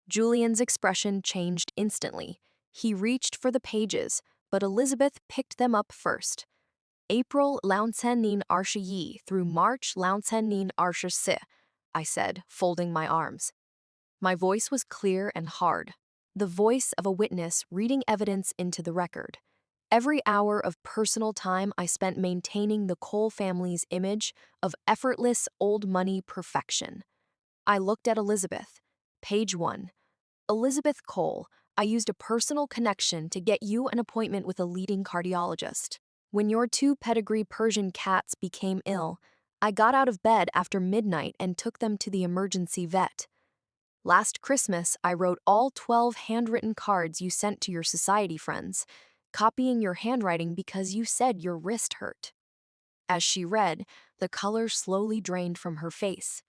Julian's expression changed instantly. He reached for the pages, but Elizabeth picked them up first. "April Launcenin Arsha Yi through March Launcenin Arsha Si," I said, folding my arms. My voice was clear and hard, the voice of a witness reading evidence into the record. Every hour of personal time I spent maintaining the Cole family's image of effortless old money perfection. I looked at Elizabeth. Page 1. "Elizabeth Cole, I used a personal connection to get you an appointment with a leading cardiologist. When your two pedigree Persian cats became ill, I got out of bed after midnight and took them to the emergency vet. Last Christmas, I wrote all 12 handwritten cards you sent to your society friends, copying your handwriting because you said your wrist hurt." As she read, the color slowly drained from her face.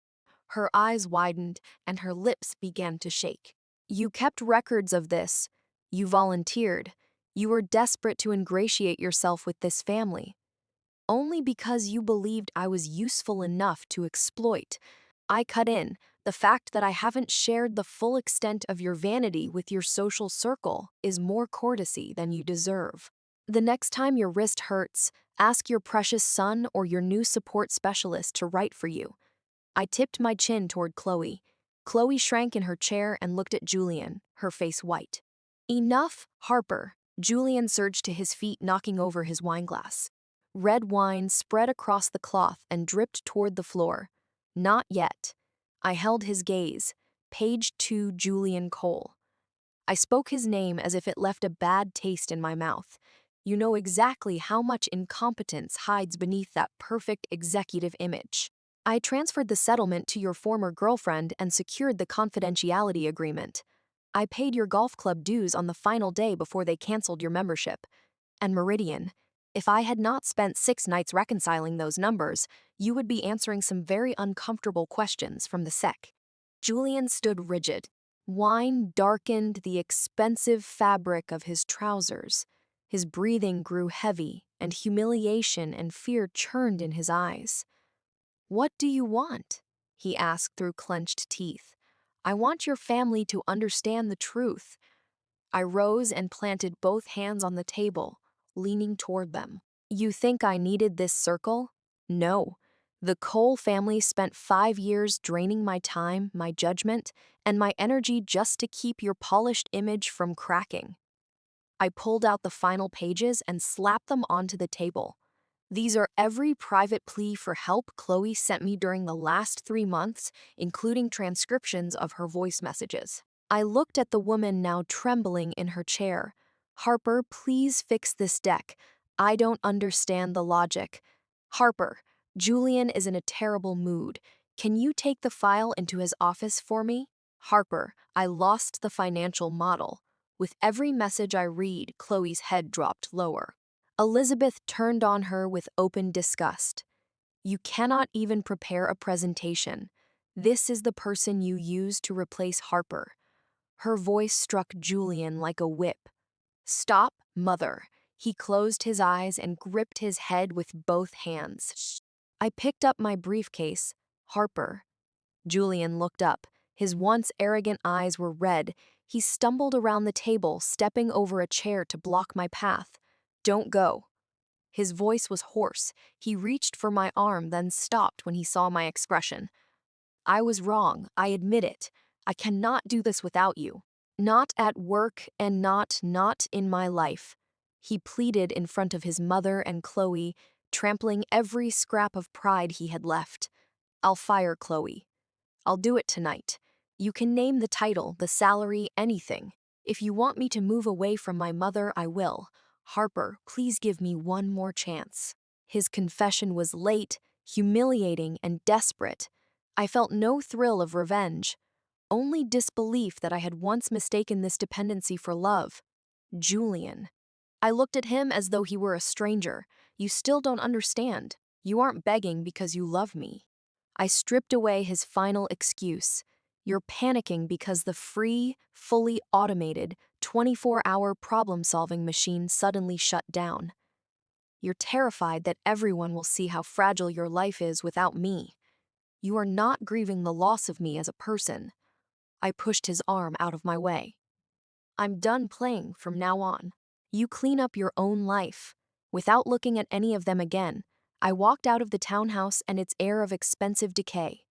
Her eyes widened and her lips began to shake. "You kept records of this. You volunteered. You were desperate to ingratiate yourself with this family. Only because you believed I was useful enough to exploit. I cut in. The fact that I haven't shared the full extent of your vanity with your social circle is more courtesy than you deserve. The next time your wrist hurts, ask your precious son or your new support specialist to write for you." I tipped my chin toward Chloe. Chloe shrank in her chair and looked at Julian, her face white. "Enough, Harper." Julian surged to his feet, knocking over his wineglass. Red wine spread across the cloth and dripped toward the floor. "Not yet." I held his gaze. Page 2, Julian Cole. I spoke his name as if it left a bad taste in my mouth. "You know exactly how much incompetence hides beneath that perfect executive image. I transferred the settlement to your former girlfriend and secured the confidentiality agreement. I paid your golf club dues on the final day before they canceled your membership. And Meridian, if I had not spent 6 nights reconciling those numbers, you would be answering some very uncomfortable questions from the SEC." Julian stood rigid. Wine darkened the expensive fabric of his trousers. His breathing grew heavy, and humiliation and fear churned in his eyes. "What do you want?" he asked through clenched teeth. "I want your family to understand the truth." I rose and planted both hands on the table, leaning toward them. "You think I needed this circle? No. The Cole family spent 5 years draining my time, my judgment, and my energy just to keep your polished image from cracking." I pulled out the final pages and slapped them onto the table. "These are every private plea for help Chloe sent me during the last 3 months, including transcriptions of her voice messages." I looked at the woman now trembling in her chair. "Harper, please fix this deck. I don't understand the logic." "Harper, Julian is in a terrible mood. Can you take the file into his office for me?" "Harper, I lost the financial model." With every message I read, Chloe's head dropped lower. Elizabeth turned on her with open disgust. "You cannot even prepare a presentation. This is the person you use to replace Harper." Her voice struck Julian like a whip. "Stop, mother." He closed his eyes and gripped his head with both hands. I picked up my briefcase. "Harper." Julian looked up. His once arrogant eyes were red. He stumbled around the table, stepping over a chair to block my path. "Don't go." His voice was hoarse. He reached for my arm, then stopped when he saw my expression. "I was wrong, I admit it. I cannot do this without you. Not at work and not in my life." He pleaded in front of his mother and Chloe, trampling every scrap of pride he had left. "I'll fire Chloe. I'll do it tonight. You can name the title, the salary, anything. If you want me to move away from my mother, I will. Harper, please give me one more chance." His confession was late, humiliating, and desperate. I felt no thrill of revenge, only disbelief that I had once mistaken this dependency for love. Julian. I looked at him as though he were a stranger. "You still don't understand. You aren't begging because you love me." I stripped away his final excuse. "You're panicking because the free, fully automated, 24-hour problem-solving machine suddenly shut down. You're terrified that everyone will see how fragile your life is without me. You are not grieving the loss of me as a person." I pushed his arm out of my way. "I'm done playing from now on. You clean up your own life." Without looking at any of them again, I walked out of the townhouse and its air of expensive decay.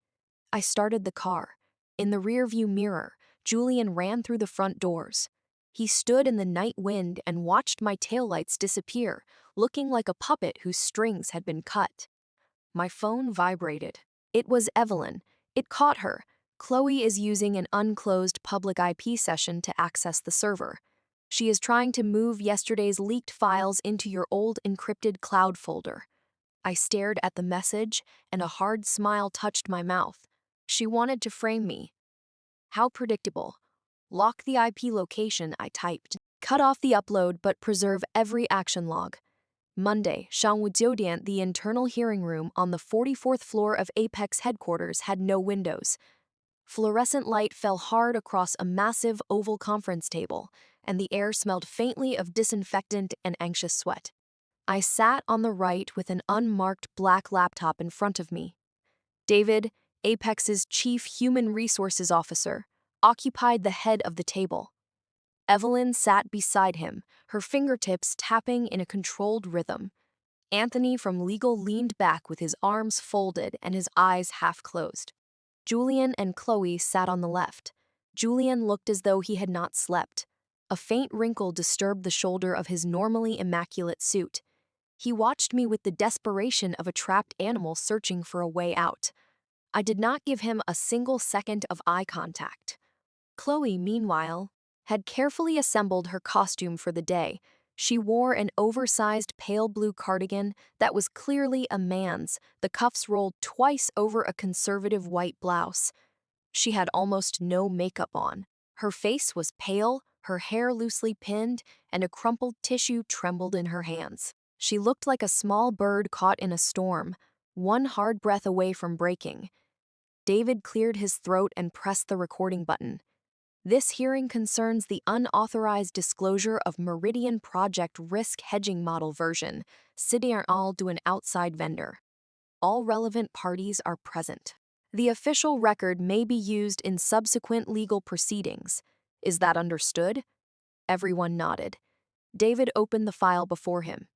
I started the car. In the rearview mirror, Julian ran through the front doors. He stood in the night wind and watched my taillights disappear, looking like a puppet whose strings had been cut. My phone vibrated. It was Evelyn. It caught her. "Chloe is using an unclosed public IP session to access the server. She is trying to move yesterday's leaked files into your old encrypted cloud folder." I stared at the message, and a hard smile touched my mouth. She wanted to frame me. How predictable. "Lock the IP location," I typed. "Cut off the upload but preserve every action log." Monday, Shangwu, the internal hearing room on the 44th floor of Apex headquarters, had no windows. Fluorescent light fell hard across a massive oval conference table, and the air smelled faintly of disinfectant and anxious sweat. I sat on the right with an unmarked black laptop in front of me. David, Apex's chief human resources officer, occupied the head of the table. Evelyn sat beside him, her fingertips tapping in a controlled rhythm. Anthony from legal leaned back with his arms folded and his eyes half closed. Julian and Chloe sat on the left. Julian looked as though he had not slept. A faint wrinkle disturbed the shoulder of his normally immaculate suit. He watched me with the desperation of a trapped animal searching for a way out. I did not give him a single second of eye contact. Chloe, meanwhile, had carefully assembled her costume for the day. She wore an oversized pale blue cardigan that was clearly a man's, the cuffs rolled twice over a conservative white blouse. She had almost no makeup on. Her face was pale, her hair loosely pinned, and a crumpled tissue trembled in her hands. She looked like a small bird caught in a storm, one hard breath away from breaking. David cleared his throat and pressed the recording button. This hearing concerns the unauthorized disclosure of Meridian Project Risk Hedging Model version, CDRL to an outside vendor. All relevant parties are present. The official record may be used in subsequent legal proceedings. Is that understood? Everyone nodded. David opened the file before him.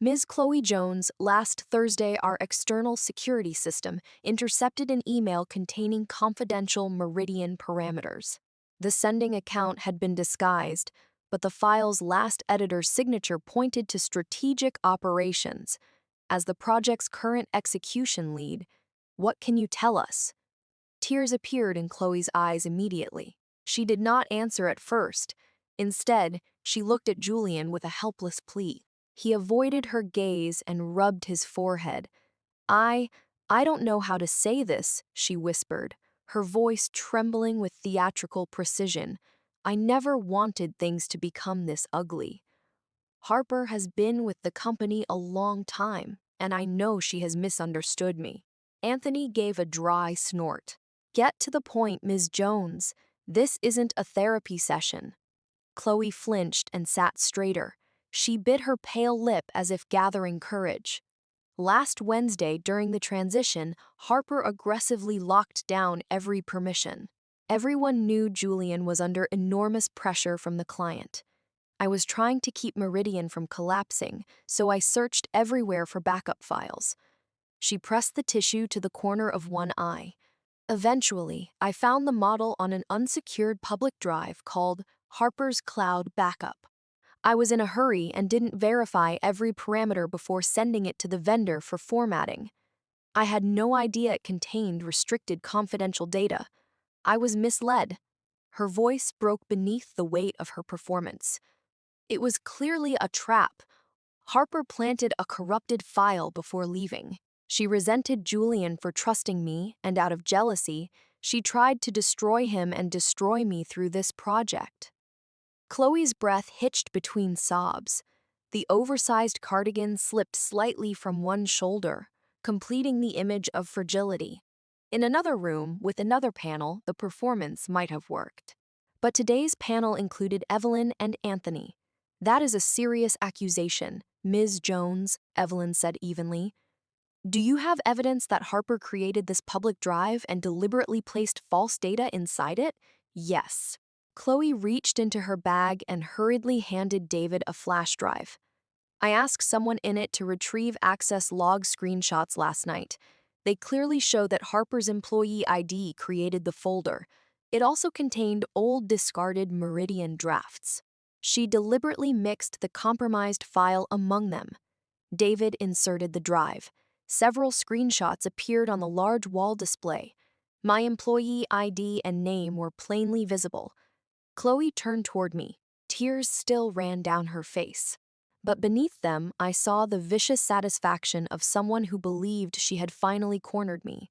Ms. Chloe Jones, last Thursday, our external security system intercepted an email containing confidential Meridian parameters. The sending account had been disguised, but the file's last editor's signature pointed to strategic operations. As the project's current execution lead, what can you tell us? Tears appeared in Chloe's eyes immediately. She did not answer at first. Instead, she looked at Julian with a helpless plea. He avoided her gaze and rubbed his forehead. I, I don't know how to say this, she whispered, her voice trembling with theatrical precision. I never wanted things to become this ugly. Harper has been with the company a long time, and I know she has misunderstood me. Anthony gave a dry snort. Get to the point, Ms. Jones. This isn't a therapy session. Chloe flinched and sat straighter. She bit her pale lip as if gathering courage. Last Wednesday, during the transition, Harper aggressively locked down every permission. Everyone knew Julian was under enormous pressure from the client. I was trying to keep Meridian from collapsing, so I searched everywhere for backup files. She pressed the tissue to the corner of one eye. Eventually, I found the model on an unsecured public drive called Harper's Cloud Backup. I was in a hurry and didn't verify every parameter before sending it to the vendor for formatting. I had no idea it contained restricted confidential data. I was misled. Her voice broke beneath the weight of her performance. It was clearly a trap. Harper planted a corrupted file before leaving. She resented Julian for trusting me, and out of jealousy, she tried to destroy him and destroy me through this project. Chloe's breath hitched between sobs. The oversized cardigan slipped slightly from one shoulder, completing the image of fragility. In another room, with another panel, the performance might have worked. But today's panel included Evelyn and Anthony. That is a serious accusation, Ms. Jones, Evelyn said evenly. Do you have evidence that Harper created this public drive and deliberately placed false data inside it? Yes. Chloe reached into her bag and hurriedly handed David a flash drive. I asked someone in it to retrieve access log screenshots last night. They clearly show that Harper's employee ID created the folder. It also contained old discarded Meridian drafts. She deliberately mixed the compromised file among them. David inserted the drive. Several screenshots appeared on the large wall display. My employee ID and name were plainly visible. Chloe turned toward me. Tears still ran down her face. But beneath them, I saw the vicious satisfaction of someone who believed she had finally cornered me.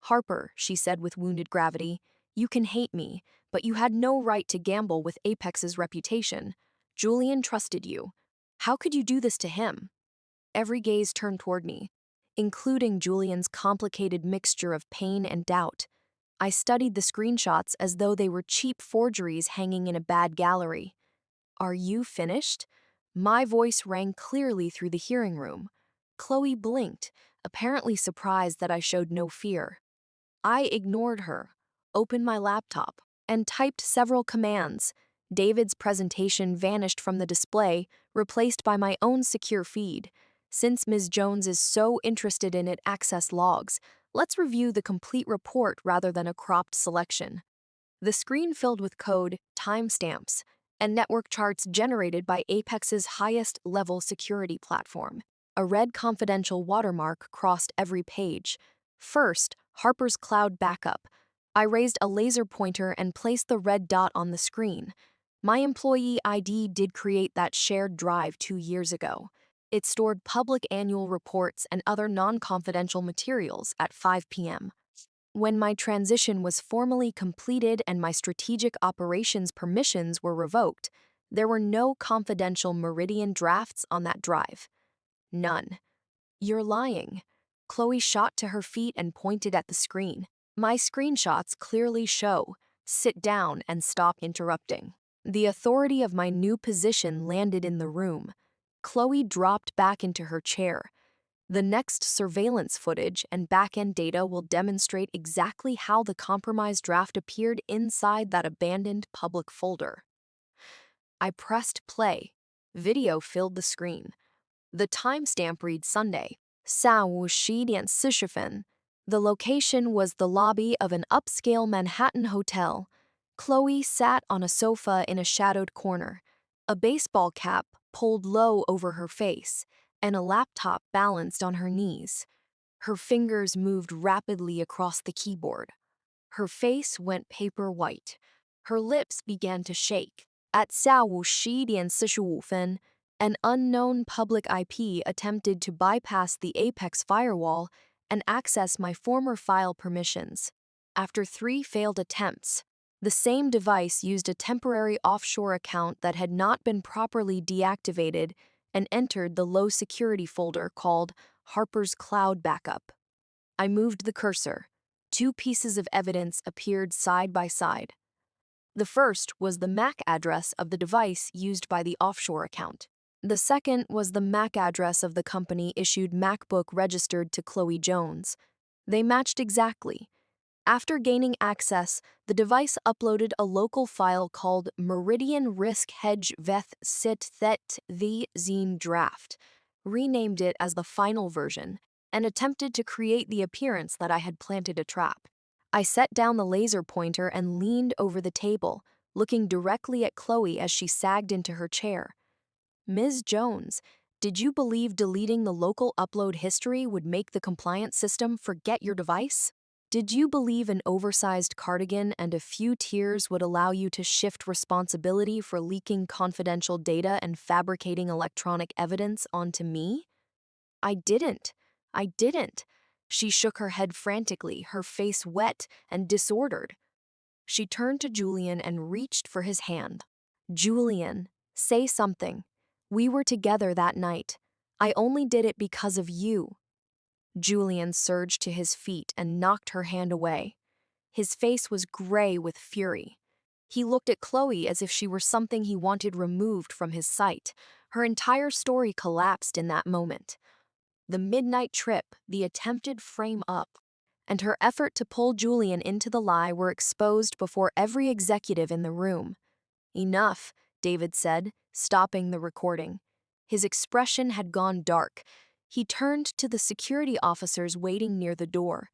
Harper, she said with wounded gravity, you can hate me, but you had no right to gamble with Apex's reputation. Julian trusted you. How could you do this to him? Every gaze turned toward me, including Julian's complicated mixture of pain and doubt. I studied the screenshots as though they were cheap forgeries hanging in a bad gallery. Are you finished? My voice rang clearly through the hearing room. Chloe blinked, apparently surprised that I showed no fear. I ignored her, opened my laptop, and typed several commands. David's presentation vanished from the display, replaced by my own secure feed. Since Ms. Jones is so interested in it access logs, let's review the complete report rather than a cropped selection. The screen filled with code, timestamps, and network charts generated by Apex's highest-level security platform. A red confidential watermark crossed every page. First, Harper's Cloud Backup. I raised a laser pointer and placed the red dot on the screen. My employee ID did create that shared drive 2 years ago. It stored public annual reports and other non-confidential materials at 5 p.m. When my transition was formally completed and my strategic operations permissions were revoked, there were no confidential Meridian drafts on that drive. None. You're lying. Chloe shot to her feet and pointed at the screen. My screenshots clearly show Sit down and stop interrupting. The authority of my new position landed in the room. Chloe dropped back into her chair. The next surveillance footage and back-end data will demonstrate exactly how the compromised draft appeared inside that abandoned public folder. I pressed play. Video filled the screen. The timestamp reads Sunday, 下午11:40. The location was the lobby of an upscale Manhattan hotel. Chloe sat on a sofa in a shadowed corner, a baseball cap pulled low over her face, and a laptop balanced on her knees. Her fingers moved rapidly across the keyboard. Her face went paper white. Her lips began to shake. At 下午11:45, an unknown public IP attempted to bypass the Apex firewall and access my former file permissions. After 3 failed attempts, the same device used a temporary offshore account that had not been properly deactivated and entered the low-security folder called Harper's Cloud Backup. I moved the cursor. 2 pieces of evidence appeared side by side. The first was the MAC address of the device used by the offshore account. The second was the MAC address of the company-issued MacBook registered to Chloe Jones. They matched exactly. After gaining access, the device uploaded a local file called Meridian Risk Hedge Veth Sit Thet The Zine Draft, renamed it as the final version, and attempted to create the appearance that I had planted a trap. I set down the laser pointer and leaned over the table, looking directly at Chloe as she sagged into her chair. Ms. Jones, did you believe deleting the local upload history would make the compliance system forget your device? Did you believe an oversized cardigan and a few tears would allow you to shift responsibility for leaking confidential data and fabricating electronic evidence onto me? I didn't. I didn't. She shook her head frantically, her face wet and disordered. She turned to Julian and reached for his hand. Julian, say something. We were together that night. I only did it because of you. Julian surged to his feet and knocked her hand away. His face was gray with fury. He looked at Chloe as if she were something he wanted removed from his sight. Her entire story collapsed in that moment. The midnight trip, the attempted frame-up, and her effort to pull Julian into the lie were exposed before every executive in the room. Enough, David said, stopping the recording. His expression had gone dark. He turned to the security officers waiting near the door.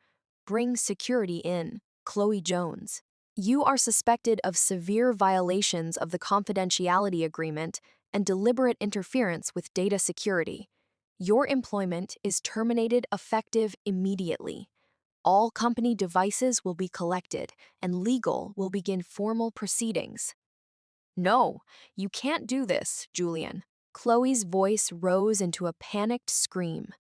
Bring security in, Chloe Jones. You are suspected of severe violations of the confidentiality agreement and deliberate interference with data security. Your employment is terminated effective immediately. All company devices will be collected, and legal will begin formal proceedings. No, you can't do this, Julian. Chloe's voice rose into a panicked scream.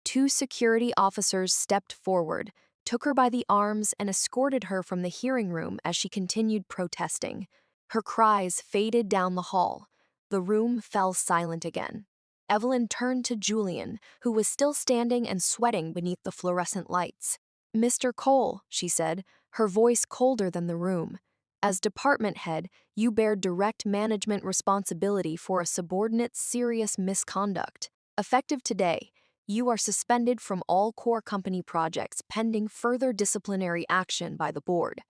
2 security officers stepped forward, took her by the arms, and escorted her from the hearing room as she continued protesting. Her cries faded down the hall. The room fell silent again. Evelyn turned to Julian, who was still standing and sweating beneath the fluorescent lights. Mr. Cole, she said, her voice colder than the room. As department head, you bear direct management responsibility for a subordinate's serious misconduct. Effective today, you are suspended from all core company projects pending further disciplinary action by the board.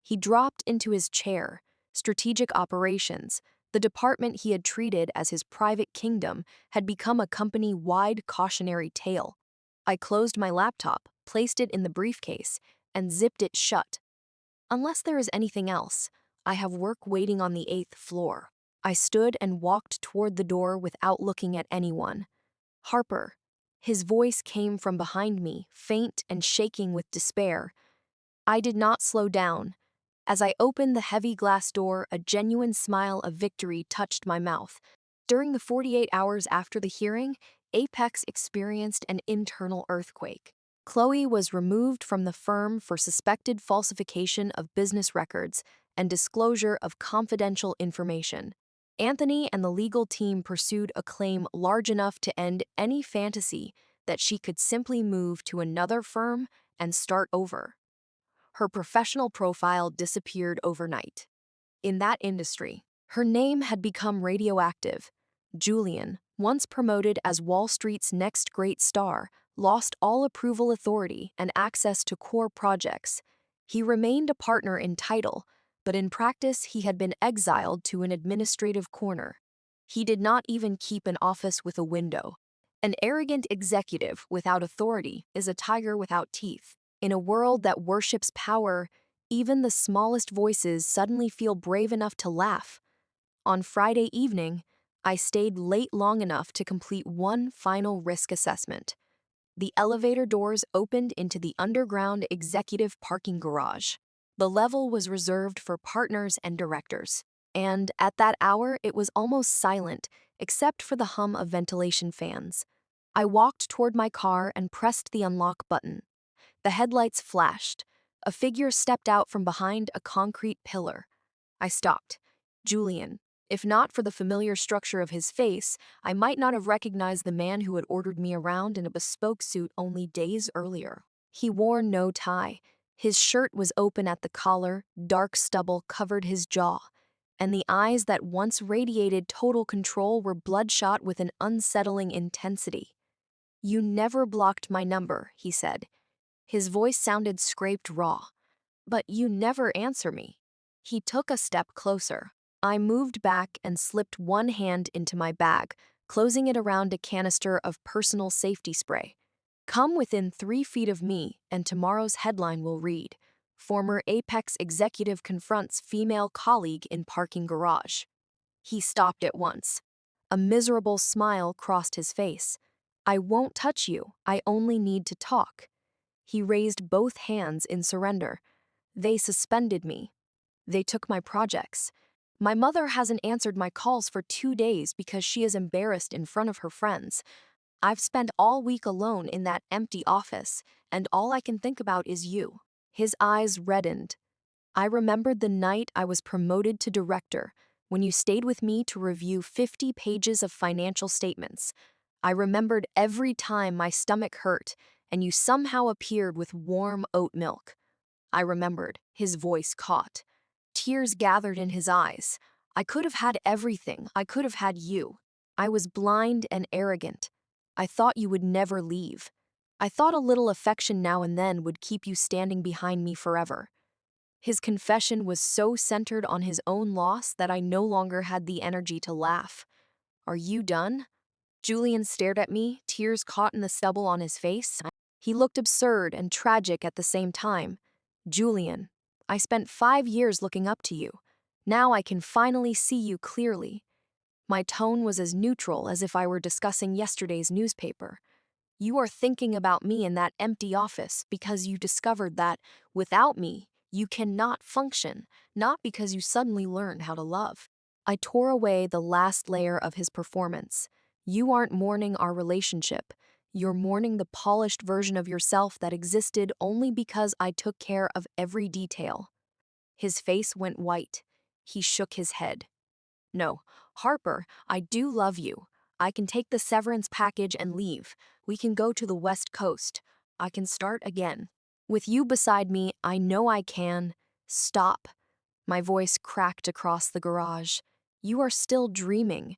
He dropped into his chair. Strategic operations, the department he had treated as his private kingdom, had become a company-wide cautionary tale. I closed my laptop, placed it in the briefcase, and zipped it shut. Unless there is anything else, I have work waiting on the 8th floor. I stood and walked toward the door without looking at anyone. Harper. His voice came from behind me, faint and shaking with despair. I did not slow down. As I opened the heavy glass door, a genuine smile of victory touched my mouth. During the 48 hours after the hearing, Apex experienced an internal earthquake. Chloe was removed from the firm for suspected falsification of business records and disclosure of confidential information. Anthony and the legal team pursued a claim large enough to end any fantasy that she could simply move to another firm and start over. Her professional profile disappeared overnight. In that industry, her name had become radioactive. Julian, once promoted as Wall Street's next great star, lost all approval authority and access to core projects. He remained a partner in title, but in practice he had been exiled to an administrative corner. He did not even keep an office with a window. An arrogant executive without authority is a tiger without teeth. In a world that worships power, even the smallest voices suddenly feel brave enough to laugh. On Friday evening, I stayed late long enough to complete one final risk assessment. The elevator doors opened into the underground executive parking garage. The level was reserved for partners and directors. And at that hour, it was almost silent, except for the hum of ventilation fans. I walked toward my car and pressed the unlock button. The headlights flashed. A figure stepped out from behind a concrete pillar. I stopped. Julian. If not for the familiar structure of his face, I might not have recognized the man who had ordered me around in a bespoke suit only days earlier. He wore no tie. His shirt was open at the collar, dark stubble covered his jaw, and the eyes that once radiated total control were bloodshot with an unsettling intensity. "You never blocked my number," he said. His voice sounded scraped raw. "But you never answer me." He took a step closer. I moved back and slipped one hand into my bag, closing it around a canister of personal safety spray. "Come within 3 feet of me, and tomorrow's headline will read, 'Former Apex executive confronts female colleague in parking garage.'" He stopped at once. A miserable smile crossed his face. "I won't touch you. I only need to talk." He raised both hands in surrender. "They suspended me. They took my projects. My mother hasn't answered my calls for 2 days because she is embarrassed in front of her friends. I've spent all week alone in that empty office, and all I can think about is you." His eyes reddened. "I remembered the night I was promoted to director, when you stayed with me to review 50 pages of financial statements. I remembered every time my stomach hurt, and you somehow appeared with warm oat milk. I remembered." His voice caught. Tears gathered in his eyes. "I could have had everything. I could have had you. I was blind and arrogant. I thought you would never leave. I thought a little affection now and then would keep you standing behind me forever." His confession was so centered on his own loss that I no longer had the energy to laugh. "Are you done?" Julian stared at me, tears caught in the stubble on his face. He looked absurd and tragic at the same time. "Julian, I spent 5 years looking up to you. Now I can finally see you clearly." My tone was as neutral as if I were discussing yesterday's newspaper. "You are thinking about me in that empty office because you discovered that, without me, you cannot function, not because you suddenly learned how to love." I tore away the last layer of his performance. "You aren't mourning our relationship. You're mourning the polished version of yourself that existed only because I took care of every detail." His face went white. He shook his head. "No, Harper, I do love you. I can take the severance package and leave. We can go to the West Coast. I can start again. With you beside me, I know I can." "Stop." My voice cracked across the garage. "You are still dreaming.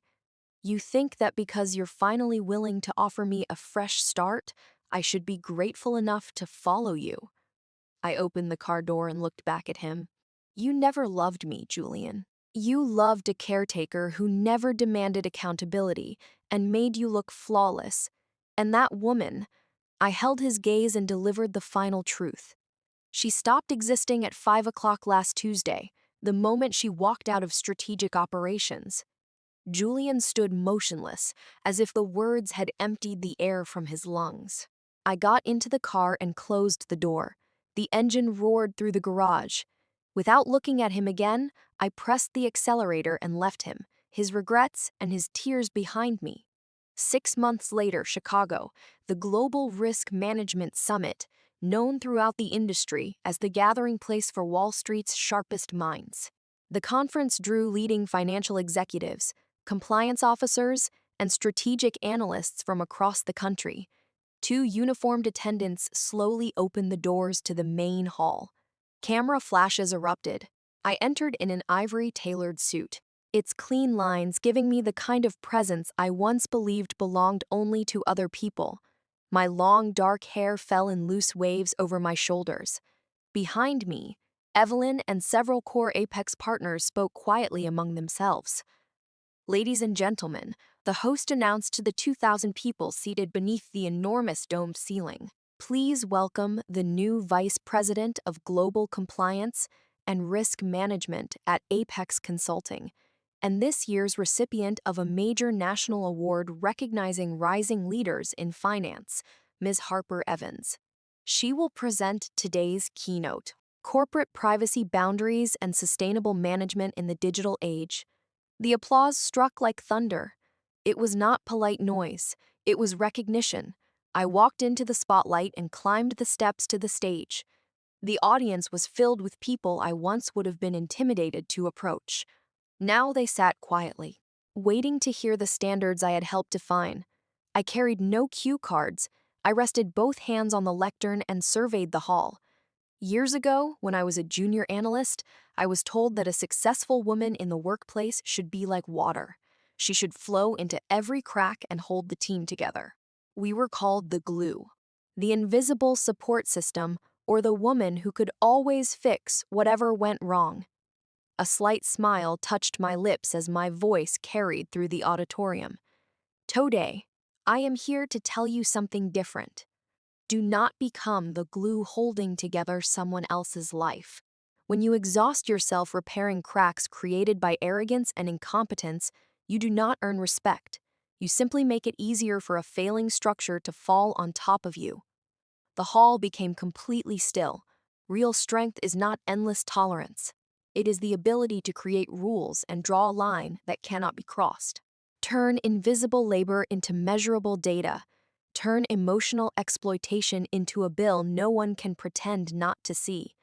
You think that because you're finally willing to offer me a fresh start, I should be grateful enough to follow you." I opened the car door and looked back at him. "You never loved me, Julian. You loved a caretaker who never demanded accountability and made you look flawless. And that woman," I held his gaze and delivered the final truth, "she stopped existing at 5 o'clock last Tuesday, the moment she walked out of strategic operations." Julian stood motionless, as if the words had emptied the air from his lungs. I got into the car and closed the door. The engine roared through the garage. Without looking at him again, I pressed the accelerator and left him, his regrets and his tears behind me. 6 months later, Chicago, the Global Risk Management Summit, known throughout the industry as the gathering place for Wall Street's sharpest minds. The conference drew leading financial executives, compliance officers, and strategic analysts from across the country. 2 uniformed attendants slowly opened the doors to the main hall. Camera flashes erupted. I entered in an ivory-tailored suit, its clean lines giving me the kind of presence I once believed belonged only to other people. My long, dark hair fell in loose waves over my shoulders. Behind me, Evelyn and several core Apex partners spoke quietly among themselves. Ladies and gentlemen, the host announced to the 2,000 people seated beneath the enormous domed ceiling. Please welcome the new Vice President of Global Compliance and Risk Management at Apex Consulting, and this year's recipient of a major national award recognizing rising leaders in finance, Ms. Harper Evans. She will present today's keynote, Corporate Privacy Boundaries and Sustainable Management in the Digital Age. The applause struck like thunder. It was not polite noise, it was recognition. I walked into the spotlight and climbed the steps to the stage. The audience was filled with people I once would have been intimidated to approach. Now they sat quietly, waiting to hear the standards I had helped define. I carried no cue cards. I rested both hands on the lectern and surveyed the hall. Years ago, when I was a junior analyst, I was told that a successful woman in the workplace should be like water. She should flow into every crack and hold the team together. We were called the glue, the invisible support system, or the woman who could always fix whatever went wrong. A slight smile touched my lips as my voice carried through the auditorium. Today, I am here to tell you something different. Do not become the glue holding together someone else's life. When you exhaust yourself repairing cracks created by arrogance and incompetence, you do not earn respect. You simply make it easier for a failing structure to fall on top of you. The hall became completely still. Real strength is not endless tolerance. It is the ability to create rules and draw a line that cannot be crossed. Turn invisible labor into measurable data. Turn emotional exploitation into a bill no one can pretend not to see.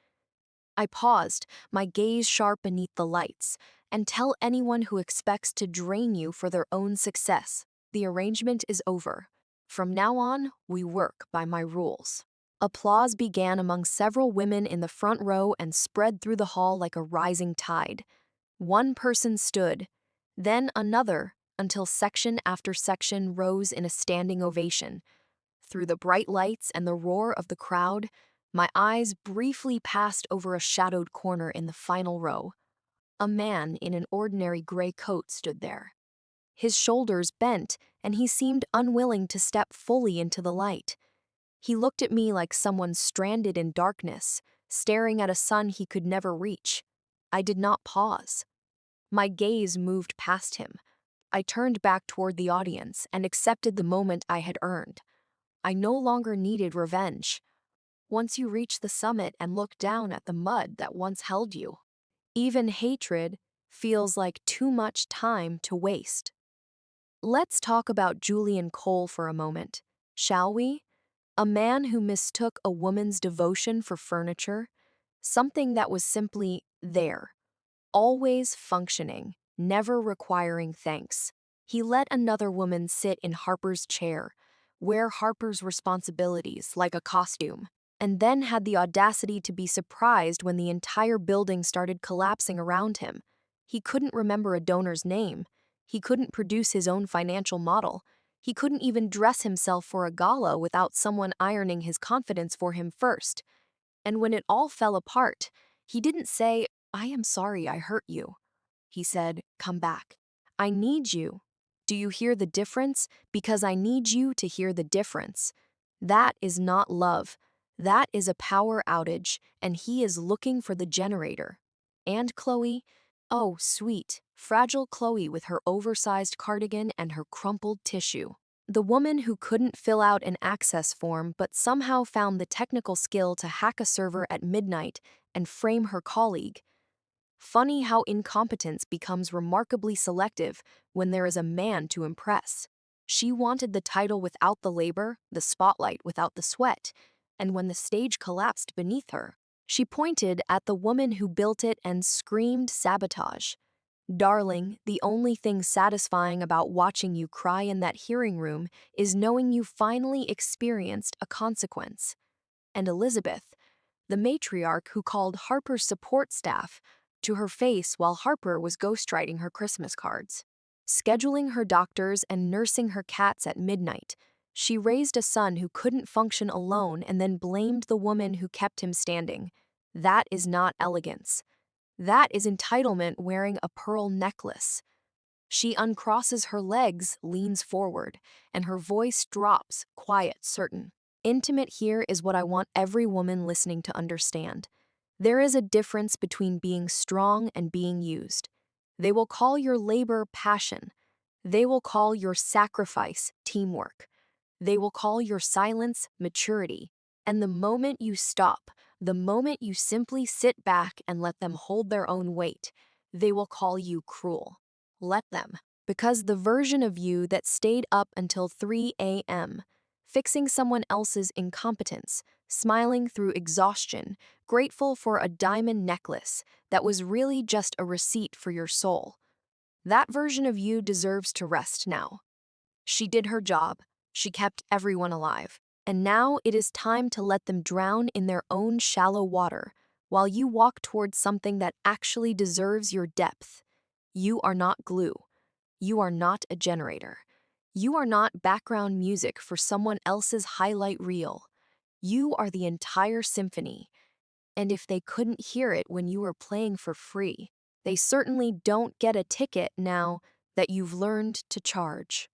I paused, my gaze sharp beneath the lights, and tell anyone who expects to drain you for their own success, the arrangement is over. From now on, we work by my rules. Applause began among several women in the front row and spread through the hall like a rising tide. One person stood, then another, until section after section rose in a standing ovation. Through the bright lights and the roar of the crowd, my eyes briefly passed over a shadowed corner in the final row. A man in an ordinary gray coat stood there. His shoulders bent, and he seemed unwilling to step fully into the light. He looked at me like someone stranded in darkness, staring at a sun he could never reach. I did not pause. My gaze moved past him. I turned back toward the audience and accepted the moment I had earned. I no longer needed revenge. Once you reach the summit and look down at the mud that once held you, even hatred feels like too much time to waste. Let's talk about Julian Cole for a moment, shall we? A man who mistook a woman's devotion for furniture, something that was simply there, always functioning, never requiring thanks. He let another woman sit in Harper's chair, wear Harper's responsibilities like a costume, and then had the audacity to be surprised when the entire building started collapsing around him. He couldn't remember a donor's name. He couldn't produce his own financial model. He couldn't even dress himself for a gala without someone ironing his confidence for him first. And when it all fell apart, he didn't say, "I am sorry I hurt you." He said, "Come back. I need you. Do you hear the difference? Because I need you to hear the difference." That is not love. That is a power outage, and he is looking for the generator. And Chloe? Oh, sweet, fragile Chloe with her oversized cardigan and her crumpled tissue. The woman who couldn't fill out an access form but somehow found the technical skill to hack a server at midnight and frame her colleague. Funny how incompetence becomes remarkably selective when there is a man to impress. She wanted the title without the labor, the spotlight without the sweat, and when the stage collapsed beneath her, she pointed at the woman who built it and screamed sabotage. Darling, the only thing satisfying about watching you cry in that hearing room is knowing you finally experienced a consequence. And Elizabeth, The matriarch who called Harper's support staff to her face while Harper was ghostwriting her Christmas cards. Scheduling her doctors and nursing her cats at midnight, she raised a son who couldn't function alone and then blamed the woman who kept him standing. That is not elegance. That is entitlement wearing a pearl necklace. She uncrosses her legs, leans forward, and her voice drops, quiet, certain. Intimate here is what I want every woman listening to understand. There is a difference between being strong and being used. They will call your labor passion. They will call your sacrifice teamwork. They will call your silence maturity. And the moment you stop, the moment you simply sit back and let them hold their own weight, they will call you cruel. Let them. Because the version of you that stayed up until 3 a.m., fixing someone else's incompetence, smiling through exhaustion, grateful for a diamond necklace that was really just a receipt for your soul. That version of you deserves to rest now. She did her job. She kept everyone alive. And now it is time to let them drown in their own shallow water while you walk towards something that actually deserves your depth. You are not glue. You are not a generator. You are not background music for someone else's highlight reel. You are the entire symphony. And if they couldn't hear it when you were playing for free, they certainly don't get a ticket now that you've learned to charge.